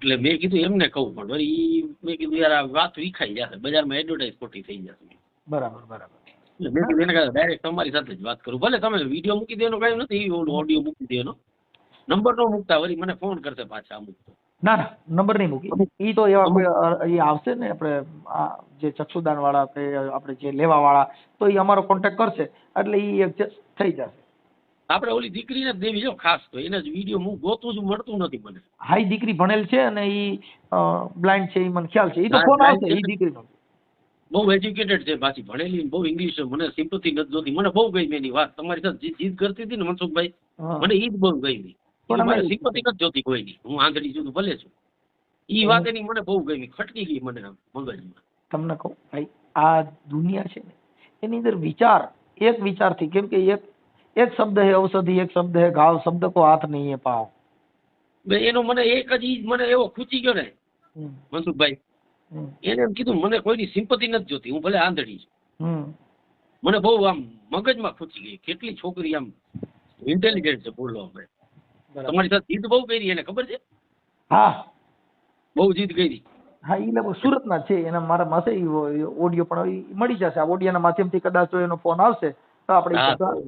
એટલે મેં કીધું એમને કહું, પણ વળી મેં કીધું યાર આ વાત વિખાઈ જશે, બજારમાં એડવર્ટાઇઝ ખોટી થઈ જશે. બરાબર બરાબર. એટલે મેં કીધું એને કારણે ડાયરેક્ટ તમારી સાથે જ વાત કરું. ભલે તમે વિડીયો મૂકી દેવાનો કાંઈ નથી, ઓડિયો મૂકી દેવાનો, નંબર ન મૂકતા, વળી મને ફોન કરશે પાછા અમુક તો. ના ના, નંબર નહીં મૂકી. ઈ તો એવા કોઈ ઈ આવશે ને, આપણે આ જે ચક્ષુદાન વાળા કે આપણે જે લેવા વાળા, તો ઈ અમારો કોન્ટેક્ટ કરશે એટલે ઈ એડજસ્ટ થઈ જશે. આપણે ઓલી દીકરીને જ દેવી જો ખાસ, તો એને જ વિડીયો હું ગોતું જ મળતું નથી મને. હાઈ દીકરી ભણેલ છે અને ઈ બ્લાઇન્ડ છે, ઈ મને ખ્યાલ છે. ઈ તો ફોન આવશે ઈ દીકરીનો. બહુ એજ્યુકેટેડ છે, પાછી ભણેલી, બહુ ઇંગ્લિશ, મને સિમ્પથી નથી જોતી. મને બહુ ગઈ એની વાત, તમારી સાથે જીદ કરતી હતી ને મનસુખભાઈ, મને ઈ જ બહુ ગઈ. પણ મને સિમ્પથી નથી જોતી કોઈની. હું આંધળી છું ભલે છું, ઈ વાત એની મને બહુ ગઈ, ખટકી ગઈ મને મગજમાં. તમને કહું ભાઈ, આ દુનિયા છે ને એની અંદર વિચાર, એક વિચારથી, કેમ કે એક શબ્દ હે ઔષધિ, એક શબ્દ હે ઘાવ, શબ્દ કો હાથ નહીં હે પાવ. એનો મને એક જ ઈ મને એવો ખૂચી ગયો ને મનસુખભાઈ, એને એમ કીધું મને કોઈની સિમ્પથી નથી જોતી, હું ભલે આંધળી છું. મને બહુ આમ મગજમાં ખૂચી ગઈ. કેટલી છોકરી આમ ઇન્ટેલિજન્ટ છે બોલવા આપણે. તમારી સાથે જીદ બહુ કરી, એને ખબર છે? હા, બહુ જીદ કરી. હા, ઈ લોકો સુરતના છે. એના મારા પાસે ઓડિયો પણ મળી જશે. આ ઓડિયોના માધ્યમથી કદાચ એનો ફોન આવશે તો આપણે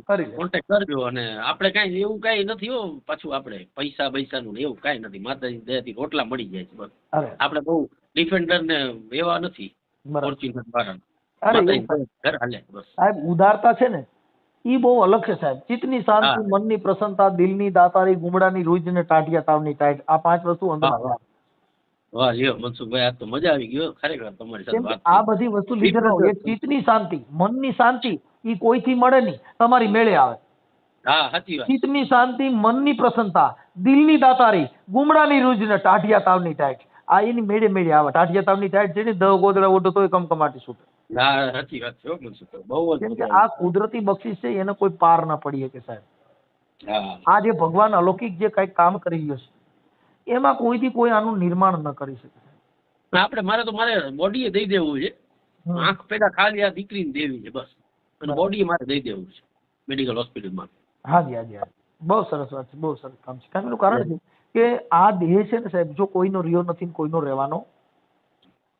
કરી કોન્ટેક્ટ કરજો. અને આપણે કાંઈ એવું કાંઈ નથી હો, પાછું આપણે પૈસા બૈસાનું એવું કાંઈ નથી. માતાજી દયાથી રોટલા મળી જાય છે બસ. આપણે બહુ ડિફેન્ડર ને એવા નથી. ફોર્ચ્યુનર વાળા ઘર હાલે બસ. સાહેબ, ઉદારતા છે ને ઈ બહુ અલગ છે સાહેબ. ચિત્તની શાંતિ, મનની પ્રસન્નતા, દિલની દાતારી, ગુમડાની રૂજ ને ટાઢિયા તાવની ટાઈટ, આ 5 વસ્તુ અંદર. વાહ લ્યો મનસુખભાઈ, આ તો મજા આવી ગયો ખરેખર તમારી સાથે વાત. આ બધી વસ્તુ લીધે ચિત્તની શાંતિ, મનની શાંતિ ઈ કોઈથી મળે નહીં, તમારી મેળે આવે. હા, સાચી વાત. ચિત્તની શાંતિ, મનની પ્રસન્નતા, દિલની દાતારી, ગુમડાની રૂજ ને ટાઢિયા તાવની ટાઈટ, આ એની મેળે મેળે આવે. ટાઢિયા તાવની ટાઈટ છે ને, દહ ગોદડા ઓઢો તોય કમકમાટી છૂટે. હા, સાચી વાત છે મનસુખભાઈ, બહુ જ. કેમ કે આ કુદરતી બક્ષિસ છે, એને કોઈ પાર ન પડી શકે સાહેબ. આ જે ભગવાન અલૌકિક જે કઈક કામ કરી રહ્યો છે, એમાં કોઈથી કોઈ આનું નિર્માણ ન કરી શકે. આપણે મારે બોડીએ દઈ દેવું છે. આંખ પેલા ખાલી આ દીકરીને દેવી છે બસ, અને બોડી મારે દઈ દેવું છે મેડિકલ હોસ્પિટલમાં. હાજી હાજી હાજી, બહુ સરસ વાત છે, બહુ સરસ કામ છે. કારણ કારણ છે કે આ દેહ છે ને સાહેબ, જો કોઈનો રહ્યો નથી ને કોઈનો રહેવાનો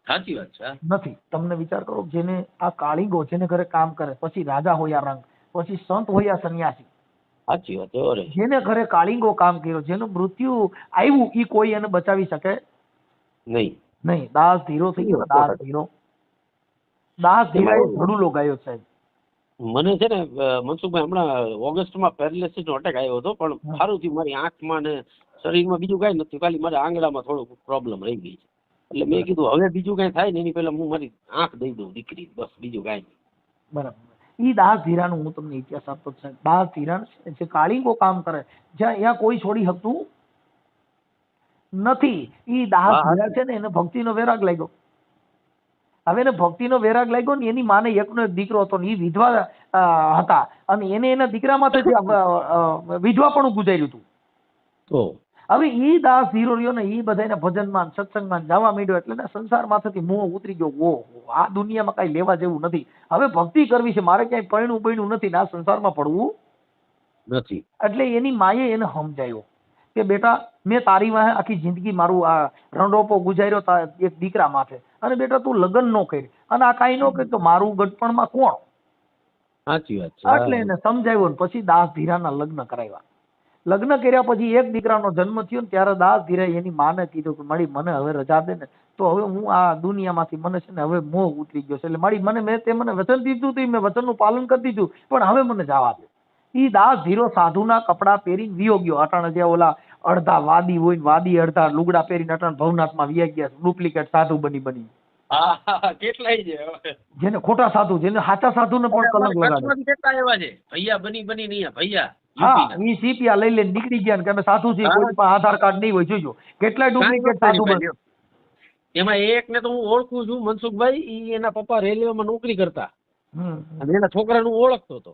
સાચી વાત છે નથી. તમને વિચાર કરો, જેને આ કાળીગો, જેને ઘરે કામ કરે, પછી રાજા હોય રંગ, પછી સંત હોય સંન્યાસી, સાચી વાત છે. જેને ઘરે કાળીગો કામ કર્યો, જેનું મૃત્યુ આવ્યું, ઈ કોઈ એને બચાવી શકે નહીં. નહીં. દાસ ધીરો થઈ ગયો, દાસ ધીરો. દાસ ધીરાએ ધડુલો ગાયો સાહેબ. મને છે ને મનસુખભાઈ હમણાં ઓગસ્ટમાં પેરાલિસિસ નો અટેક આવ્યો હતો, પણ સારું થયું. મારી આંખમાં ને શરીરમાં બીજું કાંઈ નથી, ખાલી મારા આંગળામાં થોડું પ્રોબ્લેમ રહી ગઈ છે. એટલે મેં કીધું હવે બીજું કાંઈ થાય ને એની પહેલા હું મારી આંખ દઈ દઉં દીકરી, બસ બીજું કાંઈ નહીં. બરાબર. ઈ દાસ ધીરાનું હું તમને ઇતિહાસ આપતો છું. દાસ ધીરા જે કાળીંગો કામ કરે જ્યાં અહીંયા કોઈ છોડી શકતું નથી. ઈ દાસ ધીરા છે ને એને ભક્તિનો વેરાગ લાગ્યો. હવે એને ભક્તિનો વેરાગ લાગ્યો ને એની માને એકનો એક દીકરો હતો ને એ વિધવા હતા અને એને એના દીકરામાંથી વિધવા પણ ગુજાર્યું હતું. તો હવે ઈ દાસ ધીરો રહ્યો ને ઈ બધાને ભજનમાં સત્સંગમાં જવા માંડ્યો એટલે ને સંસારમાંથી મોહ ઉતરી ગયો. ઓહો, આ દુનિયામાં કઈ લેવા જેવું નથી, હવે ભક્તિ કરવી છે, મારે ક્યાંય પરણું નથી ને આ સંસારમાં પડવું નથી. એટલે એની માએ એને સમજાયો કે બેટા મેં તારી વાહે આખી જિંદગી મારું આ રણરોપો ગુજાર્યો એક દીકરા માથે, અને બેટા તું લગ્ન નો કરી અને આ કાંઈ નો કરી તો મારું ગઢપણમાં કોણ? સાચી વાત છે. એટલે એને સમજાવ્યો ને પછી દાસ ધીરાના લગ્ન કરાવ્યા. લગ્ન કર્યા પછી એક દીકરાનો જન્મ થયો ને ત્યારે દાસ ધીરાએ એની માને કીધું કે મારી મને હવે રજા દે ને, તો હવે હું આ દુનિયામાંથી મને છે ને હવે મોહ ઉતરી ગયો છે, એટલે મારી મને મને વચન દીધું હતું, મેં વચનનું પાલન કરી દીધું, પણ હવે મને જવા દે. ઈ દાસ ધીરો સાધુના કપડાં પહેરીને વિયો ગયો. અટાણે જે ઓલા અડધા વાદી હોય ને વાદી અડધા લુગડા પહેરીને અટાણે ભવનાથમાં વિયા ગયા, ડુપ્લિકેટ સાધુ બની. કેટલાય છે જેને ખોટા સાધુ, જેને સાચા સાધુને પણ કલંક લગાડે. કેટલા એવા છે ભૈયા બની નહીં ભૈયા. હા, ઈ સીપિયા લઈ લઈને નીકળી ગયા કે અમે સાધુ છીએ, કોઈ પાસે આધાર કાર્ડ નહીં હોય. જોજો કેટલાય ડુપ્લિકેટ સાધુ બને. એમાં એક ને તો હું ઓળખું છું, મનસુખભાઈ. ઈ એના પપ્પા રેલવેમાં નોકરી કરતા અને એના છોકરાનું ઓળખતો હતો.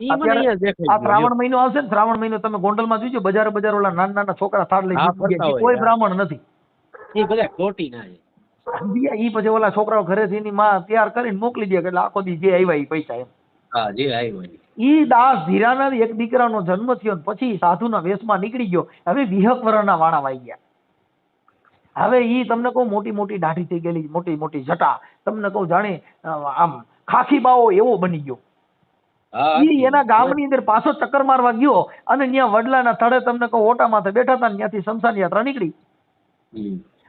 આ શ્રાવણ મહિનો આવશે ને, શ્રાવણ મહિનો તમે ગોંડલમાં જોજો, બજાર ઓલા નાના છોકરા થાળ લઈ કોઈ બ્રાહ્મણ નથી. એ બધા ખોટી ના છે. ઈ પછી ઓલા છોકરાઓ ઘરેથી એની માં તૈયાર કરીને મોકલી દે એટલે આખો દી જે આવ્યા એ પૈસા એમ. હા, જે આવ્યા. ઈ દાસ ધીરાના એક દીકરાનો જન્મ થયો પછી સાધુના વેશમાં નીકળી ગયો. હવે વિહક વરણના વાણા વાઈ ગયા. હવે ઈ તમને કહું મોટી મોટી દાઢી થઈ ગયેલી, મોટી મોટી જટા, તમને કહું જાણે આમ ખાખી બાવો એવો બની ગયો. ઈ એના ગામની અંદર પાછો ચક્કર મારવા ગયો અને ત્યાં વડલાના થડે તમને કહું ઓટા માથે બેઠા હતા, ત્યાંથી શમશાન યાત્રા નીકળી.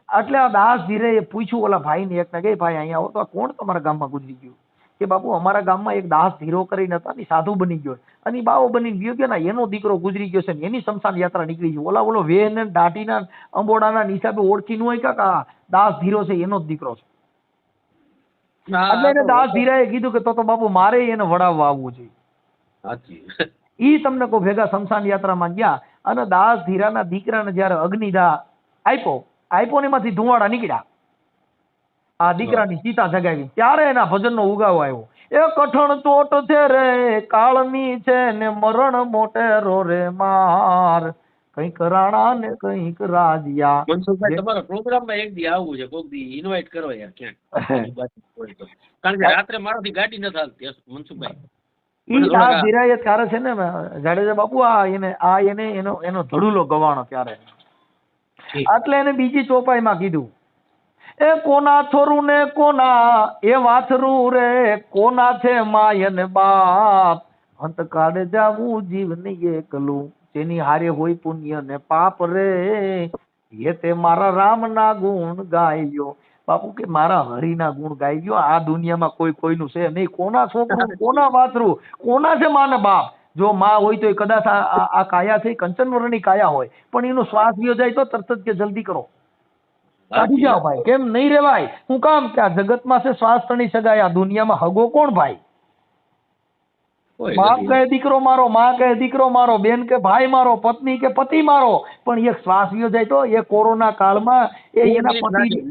એટલે આ દાસ ધીરે પૂછ્યું ઓલા ભાઈ ને એકને કે ભાઈ અહીંયા આવો તો કોણ તમારા ગામમાં ગુજરી ગયું? કે બાપુ અમારા ગામમાં એક દાસ ધીરો કરીને હતા ને સાધુ બની ગયો અને બાવો બની ગયો કે ના એનો દીકરો ગુજરી ગયો છે ને એની શમશાન યાત્રા નીકળી ગઈ. ઓલો વેહ ને દાઢીના અંબોડાના હિસાબે ઓળખી ન હોય કે દાસ ધીરો છે એનો જ દીકરો છે. એટલે એને દાસ ધીરાએ કીધું કે તો બાપુ મારે એને વડાવવા આવવું જોઈએ. ઈ તમને કહું ભેગા શમશાન યાત્રામાં ગયા અને દાસ ધીરાના દીકરાને જયારે અગ્નિદાહ આપ્યો ને એમાંથી ધુવાડા નીકળ્યા. આ દીકરાની સીતા જગાવી ત્યારે એના ભજનનો ઉગાવો આવ્યો. એ કઠણ ચોટ છે રે કાળની છે ને મરણ મોટેરો રે માર, કઈક રાણા ને કઈક રાજ્યા. મનસુખભાઈ તમારા પ્રોગ્રામમાં એક દી આવવું છે, કોક દી ઇન્વાઇટ કરો યાર ક્યાંક. કારણ કે રાત્રે મારાથી ગાડી નથી હાલતી મનસુખભાઈ. ઈ દાસ ધીરાએ ત્યારે છે ને જાડેજા બાપુ એનો ધડુલો ગવાણો ત્યારે. એટલે એને બીજી ચોપાઈમાં કીધું એ કોના થોરું ને કોના એ વાથરું રે, કોના છે માય ને બાપ, અંત કાઢે જાવું જીવને એકલું, તેની હારે હોય પુણ્ય ને પાપ રે, એ તે મારા રામના ગુણ ગાયો. બાપુ કે મારા હરિના ગુણ ગાયો. આ દુનિયામાં કોઈ કોઈનું છે નહીં. કોના છોકરું, કોના વાથરું, કોના છે માં ને બાપ. જો માં હોય તો કદાચ આ કાયા છે કંચનવર્ણની કાયા હોય, પણ એનો શ્વાસ ગયો જાય તો તરત જ કે જલ્દી કરો કાઢી જાઓ ભાઈ, કેમ નહીં રેવાય? હું કામ કે આ જગતમાં છે શ્વાસ તણી સગાય, આ દુનિયામાં હગો કોણ ભાઈ? બાપ કહે દીકરો મારો, માં કહે દીકરો મારો, બેન કે ભાઈ મારો, પત્ની કે પતિ મારો, પણ એક શ્વાસ ગયો જાય તો એ કોરોના કાળમાં એના પતિ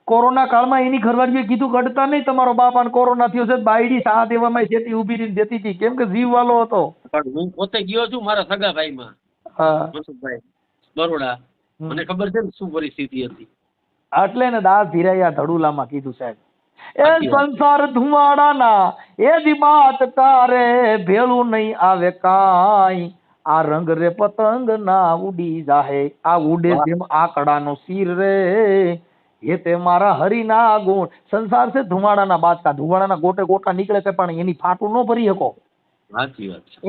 કોરોના કાળમાં એની ઘરવાળીએ કીધું કડતા નહીં, તમારો બાપ આને કોરોના થયો છે. બાયડી સા દેવામાં જેથી ઉભી રહીને દેતી હતી, કેમ કે જીવ વાલો હતો. પણ હું પોતે ગયો છું મારા સગા ભાઈમાં, મનસુખભાઈ બરોડા, મને ખબર છે ને શું પરિસ્થિતિ હતી. એટલે ને દાસ ધીરાયા ધડુલામાં કીધું સાહેબ એ સંસાર ધુમાડાના એ દી બાત તારે ભેળું નહીં આવે કાંઈ, આ રંગ રે પતંગ ના ઉડી જાહે, આ ઉડે જેમ આકડાનો શીર રે, એ તે મારા હરિના ગુણ. સંસાર છે ધુમાડાના બાચકા, ધુમાડાના ગોટે ગોટા નીકળે કે પણ એની ફાટું ન ભરી શકો,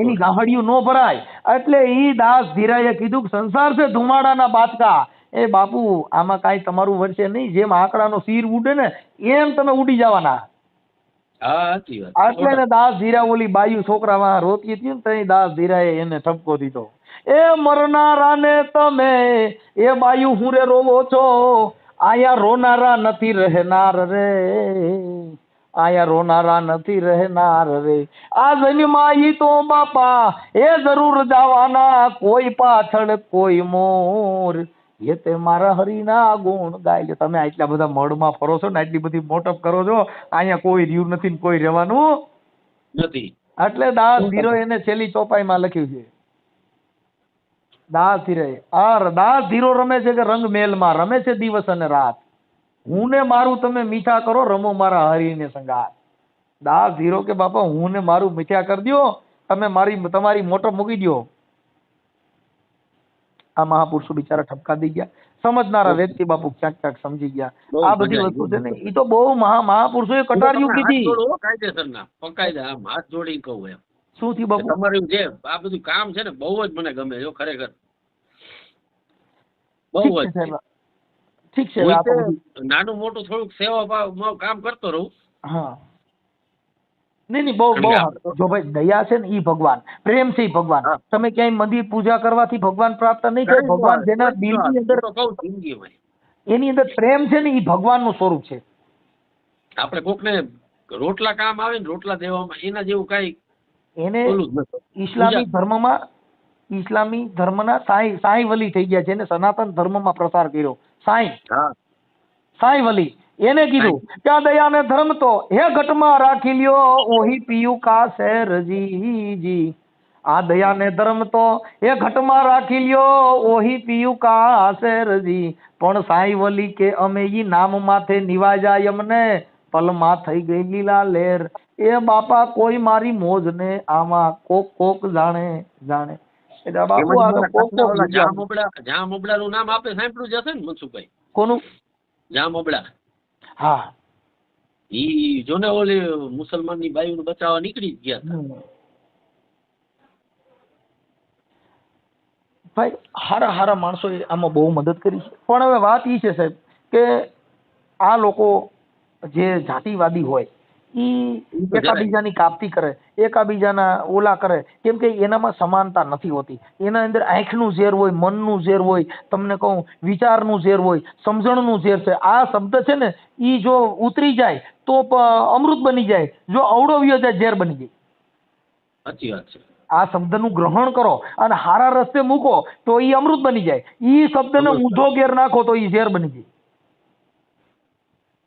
એની ગાહડિયું ન ભરાય. એટલે ઈ દાસ ધીરાએ કીધું કે સંસાર છે ધુમાડાના બાચકા, એ બાપુ આમાં કાંઈ તમારું વર્ષે નહીં, જેમ આંકડાનો શીર ઉડે ને એમ તમે ઉડી જવાના. હા સાચી વાત. આટલે ને દાસ ધીરા ઓલી બાયુ છોકરા વાં રોતી હતી ને તઈ દાસ ધીરાએ એને ઠપકો દીધો, એ મરનારાને તમે એ બાયુ હું રે રોવો છો, આયા રોનારા નથી રહેનાર રે, આયા રોનારા નથી રહેનાર રે, આ જન્મમાં ઈ તો બાપા એ જરૂર જવાના, કોઈ પાછળ કોઈ મોર, એ તે મારા હરિના ગુણ ગાય છે. તમે આટલા બધા મળમાં ફરો છો ને આટલી બધી મોટપ કરો છો, અહીંયા કોઈ રહ્યું નથી ને કોઈ રહેવાનું નથી. એટલે દાસ ધીરો એને છેલ્લી ચોપાઈમાં લખ્યું છે. દાસ ધીરે દાસ ધીરો રમે છે કે રંગ મેલમાં રમે છે દિવસ અને રાત, હું ને મારું તમે મીઠા કરો રમો મારા હરિને સંગાત. દાસ ધીરો કે બાપા હું ને મારું મીઠા કરી દ્યો, તમે તમારી મોટપ મૂકી દ્યો. આ મહાપુરુષો બિચારા ઠપકા દઈ ગયા. સમજનારા વ્યક્તિ બાપુ ક્યાંક ક્યાંક સમજી ગયા. આ બધી વસ્તુ છે ને એ તો બહુ મહાપુરુષોએ કટારિયું કીધી. કાયદેસરના પકાયદા આમ હાથ જોડીને કહું એમ. શું થયું બાપુ? તમારું જે આ બધું કામ છે ને બહુ જ મને ગમે છે ખરેખર, બહુ ઠીક જ. છે સાહેબ, ઠીક છે. હું આ તો તે બધું નાનું મોટું થોડુંક સેવા ભાવ કામ કરતો રહું. હા નહીં બહુ સારું. જો ભાઈ દયા છે ને ઈ ભગવાન, પ્રેમ છે ઈ ભગવાન. હા. તમે ક્યાંય મંદિર પૂજા કરવાથી ભગવાન પ્રાપ્ત નહીં થાય. ભગવાન જેના દિલની અંદર હું તો કહું જિંદગીમાં એની અંદર પ્રેમ છે ને ઈ ભગવાનનું સ્વરૂપ છે. આપણે કોકને રોટલા કામ આવે ને રોટલા દેવામાં એના જેવું કઈ એને ઓલું જ નથી. ઇસ્લામી ધર્મમાં ઇસ્લામી ધર્મના સાઈ વલી થઈ ગયા છે, એને સનાતન ધર્મમાં પ્રસાર કર્યો. હા સાઈ વલી એને કીધું ક્યાં દયા ને ધર્મ તો હે ઘટમાં રાખી લ્યો, ઓહી પીયું કા શેરજી. આ દયા ને ધર્મ તો હે ઘટમાં રાખી લ્યો, ઓહી પીયું કા શેરજી. પણ સાઈ વલી કે અમે ઈ નામ માથે નિવાજાય અમને, પલમાં થઈ ગઈ લીલા લેર. એ બાપા કોઈ મારી મોજ ને આમાં કોક કોક જાણે જાણે. એટલે બાપુ આ તો કોક કોક જ્યાં મોબડા નું નામ આપે સાંભળ્યું જશે ને મનસુખભાઈ? કોનું? જ્યાં મોબડા. હા ઈ જો ને ઓલી મુસલમાન ની બાયુ બચાવવા નીકળી જ ગયા હતા. ભાઈ હારા હારા માણસોએ આમાં બહુ મદદ કરી છે. પણ હવે વાત એ છે સાહેબ કે આ લોકો જે જાતિવાદી હોય ઈ એકાબીજાની કાપતી કરે, એકાબીજાના ઓલા કરે, કેમ કે એનામાં સમાનતા નથી હોતી. એના અંદર આંખનું ઝેર હોય, મનનું ઝેર હોય, તમને કહું વિચારનું ઝેર હોય, સમજણનું ઝેર છે. આ શબ્દ છે ને ઈ જો ઉતરી જાય તો અમૃત બની જાય, જો અવળો વ્યો જાય ઝેર બની જાય. સાચી વાત છે. આ શબ્દનું ગ્રહણ કરો અને હારા રસ્તે મૂકો તો ઈ અમૃત બની જાય. ઈ શબ્દને ઊંધો ઘેર નાખો તો ઈ ઝેર બની જાય.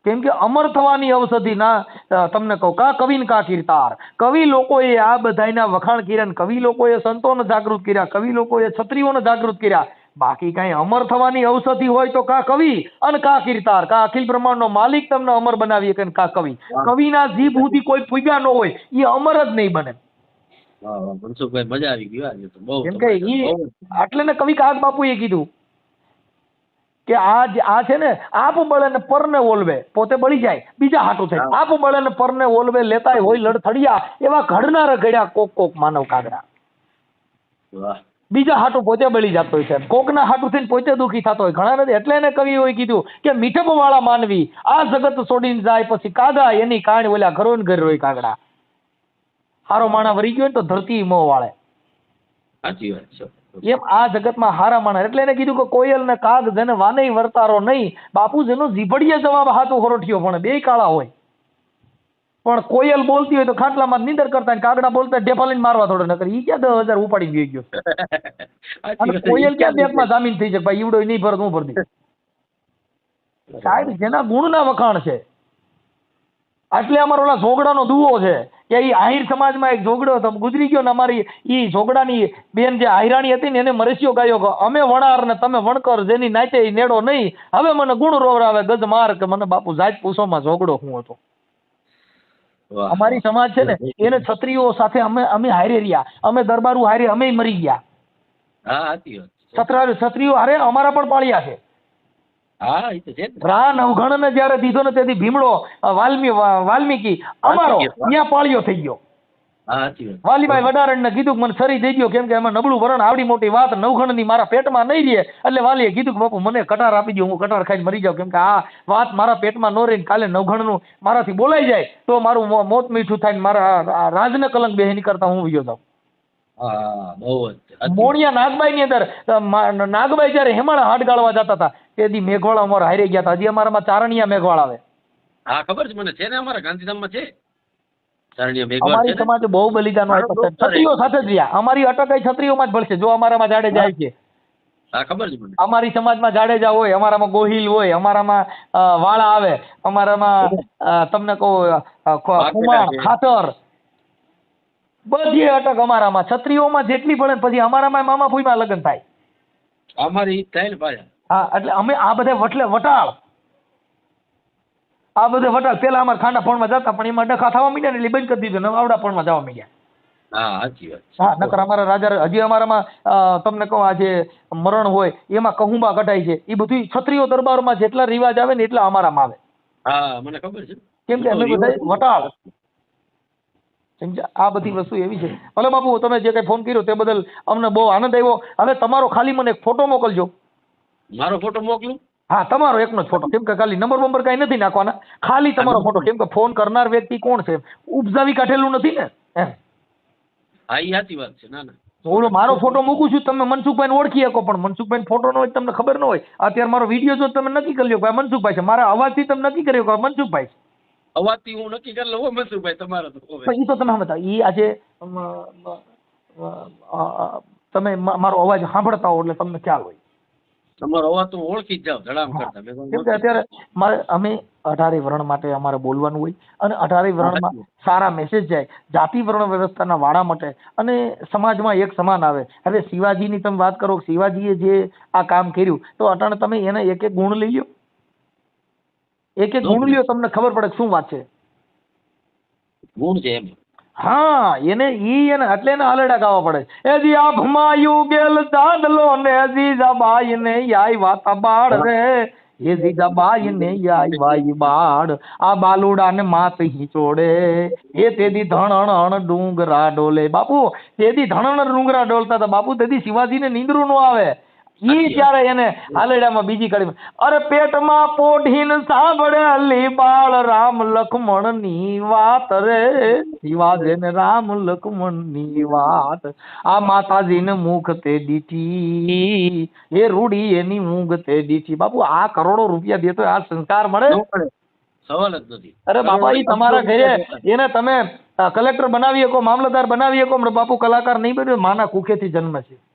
કેમ કે અમર થવાની ઔષધિ ના તમને કહું કા કવિન કા કીર્તાર. કવિ લોકોએ આ બધાયના વખાણ કર્યા, કવિ લોકોએ સંતોને જાગૃત કર્યા, કવિ લોકોએ ક્ષત્રિયોને જાગૃત કર્યા. બાકી કઈ અમર થવાની ઔષધિ હોય તો કા કવિ અને કા કીર્તાર, કા અખિલ બ્રહ્માંડનો માલિક તમને અમર બનાવી કે કા કવિ. કવિના જીભ સુધી કોઈ પૂગ્યા ન હોય એ અમર જ નહીં બને. મનસુખભાઈ મજા આવી ગઈ આજે તો બહુ. કેમ કે ઈ એટલે ને કવિ કાગ બાપુએ કીધું કે આ છે ને આપ બળે ને પરને ઓલવે, પોતે બળી જાય બીજા હાટું થાય. આપ બળે ને પરને ઓલવે લેતાય હોય લડથડિયા, એવા ઘડનારા ઘડ્યા કોક કોક માનવ કાગડા. બીજા હાટું પોતે બળી જતો હોય છે, કોકના હાટું થઈને પોતે દુઃખી થતો હોય. ઘણા નથી એટલે એને કવિઓએ કીધું કે મીઠપ વાળા માનવી આ જગત છોડીને જાય પછી કાગા એની કાણ ઓલા ઘરો ને ઘર રોય કાગડા. હારો માણા વરી ગયો ને તો ધરતી મોં વાળે. સાચી વાત છે. એમ આ જગતમાં હારા માણસ. એટલે એને કીધું કે કોયલ ને કાગ જેને વાનઈ વર્તારો નહીં. બાપુ જેનો જીભડીએ જવાબ હાથું હરોઠિયો પણ બે કાળા હોય. પણ કોયલ બોલતી હોય તો ખાટલામાં નીંદર કરતા ને કાગડા બોલતા ઢેફાલીને મારવા થોડો નકર ઈ ક્યાં 10,000 ઉપાડી ગયો. અને કોયલ ક્યાં બેંકમાં જામીન થઈ જાય ભાઈ ઈવડો નહીં ભરત હું ભરતી. સાહેબ જેના ગુણના વખાણ છે. એટલે અમારો ઓલા ઝોગડાનો દુવો છે કે ઈ આહિર સમાજમાં એક ઝોગડો હતો, ગુજરી ગયો ને અમારી ઈ ઝોગડાની બેન જે આહિરાણી હતી ને એને મરસ્યો ગાયો કે અમે વણાર ને તમે વણકર, જેની નાચે ઈ નેડો નહીં, હવે મને ગુણ રોવરાવે ગજ માર કે મને બાપુ જાત પૂછોમાં ઝોગડો હું હતો. અમારી સમાજ છે ને એને ક્ષત્રિયો સાથે અમે હારે રહ્યા, અમે દરબારું હારે અમે મરી ગયા. હા સાચી વાત. ક્ષત્રિયો હારે અમારા પણ પાળ્યા છે. હા એ તો છે. રા નવઘણ ને જયારે દીધો ને તેથી ભીમડો વાલ્મીકી અમારો ત્યાં પાળ્યો થઈ ગયો. હા સાચી વાત. વાલીભાઈ વડારણને કીધું કે મને સરી દઈ દ્યો, કેમ કે એમાં નબળું વરણ આવડી મોટી વાત નવઘણની મારા પેટમાં નહીં રહે. એટલે વાલીએ કીધું કે બાપુ મને કટાર આપી દો, હું કટાર ખાઈને મરી જાઉં, કેમ કે આ વાત મારા પેટમાં ન રહીને કાલે નવઘણનું મારાથી બોલાઈ જાય તો મારું મોત મીઠું થાય ને મારા આ રાજને કલંક બેહી નીકળતા હું વિયો જાઉં. હા બહુ જ સાચી વાત. મોણિયા નાગબાઈ ની અંદર નાગબાઈ જયારે હેમાળા હાડ ગાળવા જતા હતા તેથી મેઘવાળા અમારા હારી ગયા હતા. હજી અમારામાં ચારણિયા મેઘવાળા આવે. હા ખબર છે મને, છે ને અમારા ગાંધીધામમાં છે ચારણિયા મેઘવાળ અમારી છે ને. સમાજે બહુ બલિદાનો આપ્યા છે. ક્ષત્રિયો સાથે જ રહ્યા. અમારી અટકાઈ ક્ષત્રિયોમાં જ ભળશે. જો અમારામાં જાડેજા છે, હા ખબર છે મને. અમારી સમાજમાં જાડેજા હોય, અમારામાં ગોહિલ હોય, અમારામાં વાળા આવે, અમારામાં તમને કહું ખુમાણ ખાતર, બધી અટક અમારામાં. ક્ષત્રિયોમાં જેટલી ભળે પછી અમારામાં મામા ફૂઈમાં લગ્ન થાય. અમારી થાય ને પાછા. હા એટલે અમે આ બધે વટાળ, આ બધે વટાળ. પેલા અમારે ખાંડા ફોનમાં જતા પણ એમાં ડખા થવા માંડ્યા ને એટલે બંધ કરી દીધું ને આવડા ફોનમાં જવા માંડ્યા. હા સાચી વાત. હા નકર અમારા રાજા હજી અમારામાં તમને કહું આ જે મરણ હોય એમાં કહુંબા કઢાય છે, એ બધું ક્ષત્રિયો દરબારમાં જેટલા રિવાજ આવે ને એટલા અમારામાં આવે. હા મને ખબર છે. કેમ કે અમે બધા વટાળ. સમજ્યા? આ બધી વસ્તુ એવી છે. ભલે બાપુ તમે જે કઈ ફોન કર્યો તે બદલ અમને બહુ આનંદ આવ્યો. હવે તમારો ખાલી મને એક ફોટો મોકલજો. મારો ફોટો મોકલું? હા તમારો એકનો જ ફોટો, કેમ કે ખાલી નંબર બંબર કઈ નથી નાખવાના, ખાલી તમારો ફોટો. કેમ કે ફોન કરનાર વ્યક્તિ કોણ છે ઉપજાવી કાઢેલું નથી ને એમ. હા એ સાચી વાત છે. ના ના ઓલો મારો ફોટો મૂકું છું, તમે મનસુખભાઈને ઓળખી શકો પણ મનસુખભાઈ ફોટો ન હોય તમને ખબર ન હોય. અત્યારે મારો વિડીયો જો તમે નક્કી કરી લો કે આ મનસુખભાઈ છે, મારા અવાજથી તમે નક્કી કર્યો કે આ મનસુખભાઈ છે. અવાજથી હું નક્કી કરી લઉં મનસુખભાઈ તમારો તો હવે. પણ એ તો તમે સમજતા, એ આજે તમે મારો અવાજ સાંભળતા હો એટલે તમને ખ્યાલ હોય. તમારો અવાજ તો હું ઓળખી જ જાઉં ધડામ કરતા. મેં કેમ કે અત્યારે અમે 18 વર્ણ માટે અમારે બોલવાનું હોય અને 18 વર્ણમાં સારા મેસેજ જાય, જાતિ વર્ણ વ્યવસ્થાના વાળા માટે અને સમાજમાં એક સમાન આવે. હવે શિવાજીની તમે વાત કરો, શિવાજીએ જે આ કામ કર્યું તો અટાણે તમે એને એક એક ગુણ લઈ લો, એક એક ગુણ લ્યો, તમને ખબર પડે શું વાત છે. ગુણ છે એમ. હા એને એટલે એને આલડા ગાવા પડે. એજી આ ભમાયું ગેલ દાદલો ને જીજાબાઈ ને આઈ વાતા બાળ રે, એ જીજાબાઈ ને આઈ વાઈ બાળ, આ બાલુડા ને માત હિંચોડે, એ તેદી ધણણ ડુંગરા ડોલે. બાપુ તેદી ધણણ ડુંગરા ડોલતા હતા બાપુ, તેદી શિવાજીને નીંદરું નો આવે. ઈ ત્યારે એને હાલેડામાં બીજી કડી, અરે પેટમાં પોઢીને સાંભળેલી બાળ રામ લક્ષ્મણ ની વાત રે, શિવાજી ને રામ લક્ષ્મણ ની વાત, આ માતાજી ને મુખ તે દીઠી, એ રૂડી એની ઊંઘ તે દીઠી. બાપુ આ કરોડો રૂપિયા દેતો આ સંસ્કાર મળે? સવાલ જ નથી. અરે બાપા ઈ તમારા ઘરે એને તમે કલેક્ટર બનાવી શકો, મામલતદાર બનાવી શકો, બાપુ કલાકાર નહીં બન્યો, માના કુખેથી જન્મ છે.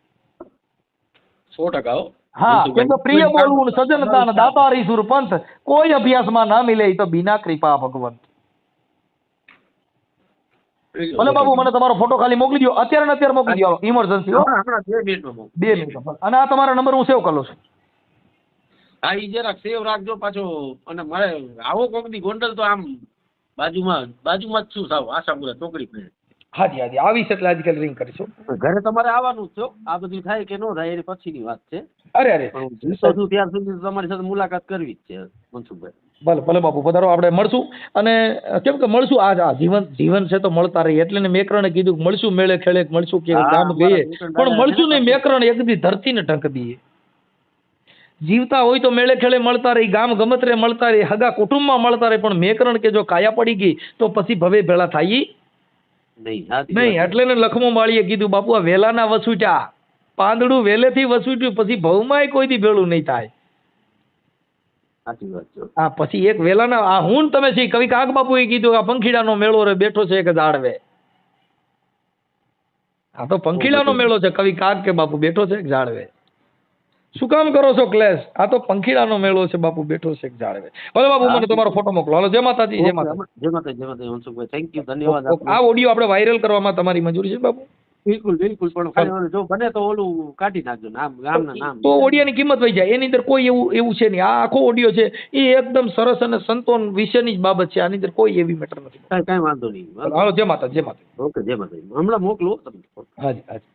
100%. હા કેમ કે પ્રિય બોલવું સજનતા ને દાતારી સુર પંથ, કોઈ અભ્યાસમાં ના મિલે તો બિના કૃપા ભગવંત. ભલે બાબુ મને તમારો ફોટો ખાલી મોકલી દો, અત્યારે ને અત્યારે મોકલી દો, ઇમરજન્સી હો. 2 મિનિટમાં 2 મિનિટ. અને આ તમારો નંબર હું સેવ કરું છું. હા ઈ જરાક સેવ રાખજો પાછો. અને મારે આવો કોક દી ગોંડલ તો આમ બાજુમાં જ છું સાવ આશાપુરા ચોકડી પર. હાજી હાજી આવીશ એટલે આજકાલ રિંગ કરીશું. ઘરે તમારે આવવાનું જ છો. આ બધું થાય કે ન થાય એની પછીની વાત છે. અરે અરે જીવતો છું ત્યાર સુધી તમારી સાથે મુલાકાત કરવી જ છે મનસુખભાઈ. ભલે ભલે બાપુ પધારો, આપણે મળશું. અને કેમ કે મળશું આ જીવન છે તો મળતા રહીએ. એટલે મેકરણે કીધું મળશું મેળે ખેડે, મળશું કે ગામ ગઈએ, પણ મળશું નહીં મેકરણ એક દી ધરતીને ઢંક દઈએ. જીવતા હોય તો મેળે ખેડે મળતા રહી, ગામ ગમતરે મળતા રહી, હગા કુટુંબમાં મળતા રહી, પણ મેકરણ કે જો કાયા પડી ગઈ તો પછી ભવે ભેળા થાય નહીં. એટલે ને લખમો માળીએ કીધું બાપુ આ વેલાના વસૂટ્યા, પાંદડું વેલેથી વસૂટ્યું પછી ભવમાંય કોઈ દી ભેળું નહીં થાય. હા પછી એક વેલાના આ હું તમે છે કવિ કાગ બાપુ એ કીધું આ પંખીડાનો મેળો રે બેઠો છે કે જાળવે. આ તો પંખીડાનો મેળો છે, કવિ કાગ કે બાપુ બેઠો છે કે જાળવે. શું કામ કરો છો ક્લેશ? આ તો પંખીડાનો મેળો છે બાપુ બેઠો છે કે જાળવે. ભલે બાપુ મને તમારો ફોટો મોકલો. હાલો જય માતાજી. જય માતાજી મનસુખભાઈ, થેન્ક યુ, ધન્યવાદ. આ ઓડિયો આપણે વાયરલ કરવામાં તમારી મંજૂરી છે બાપુ? બિલકુલ બિલકુલ, પણ જો બને તો ઓલું કાઢી નાખજો નામ, ગામના નામ, તો ઓડિયાની કિંમત વહી જાય. એની અંદર કોઈ એવું છે નહીં. આ આખો ઓડિયો છે એ એકદમ સરસ અને સંતોન વિશેની જ બાબત છે. આની અંદર કોઈ એવી મેટર નથી. કઈ વાંધો નહીં. હાલો જય માતા. જય માતા. ઓકે જય માતા. હમણાં મોકલો તમે. હાજી હાજી.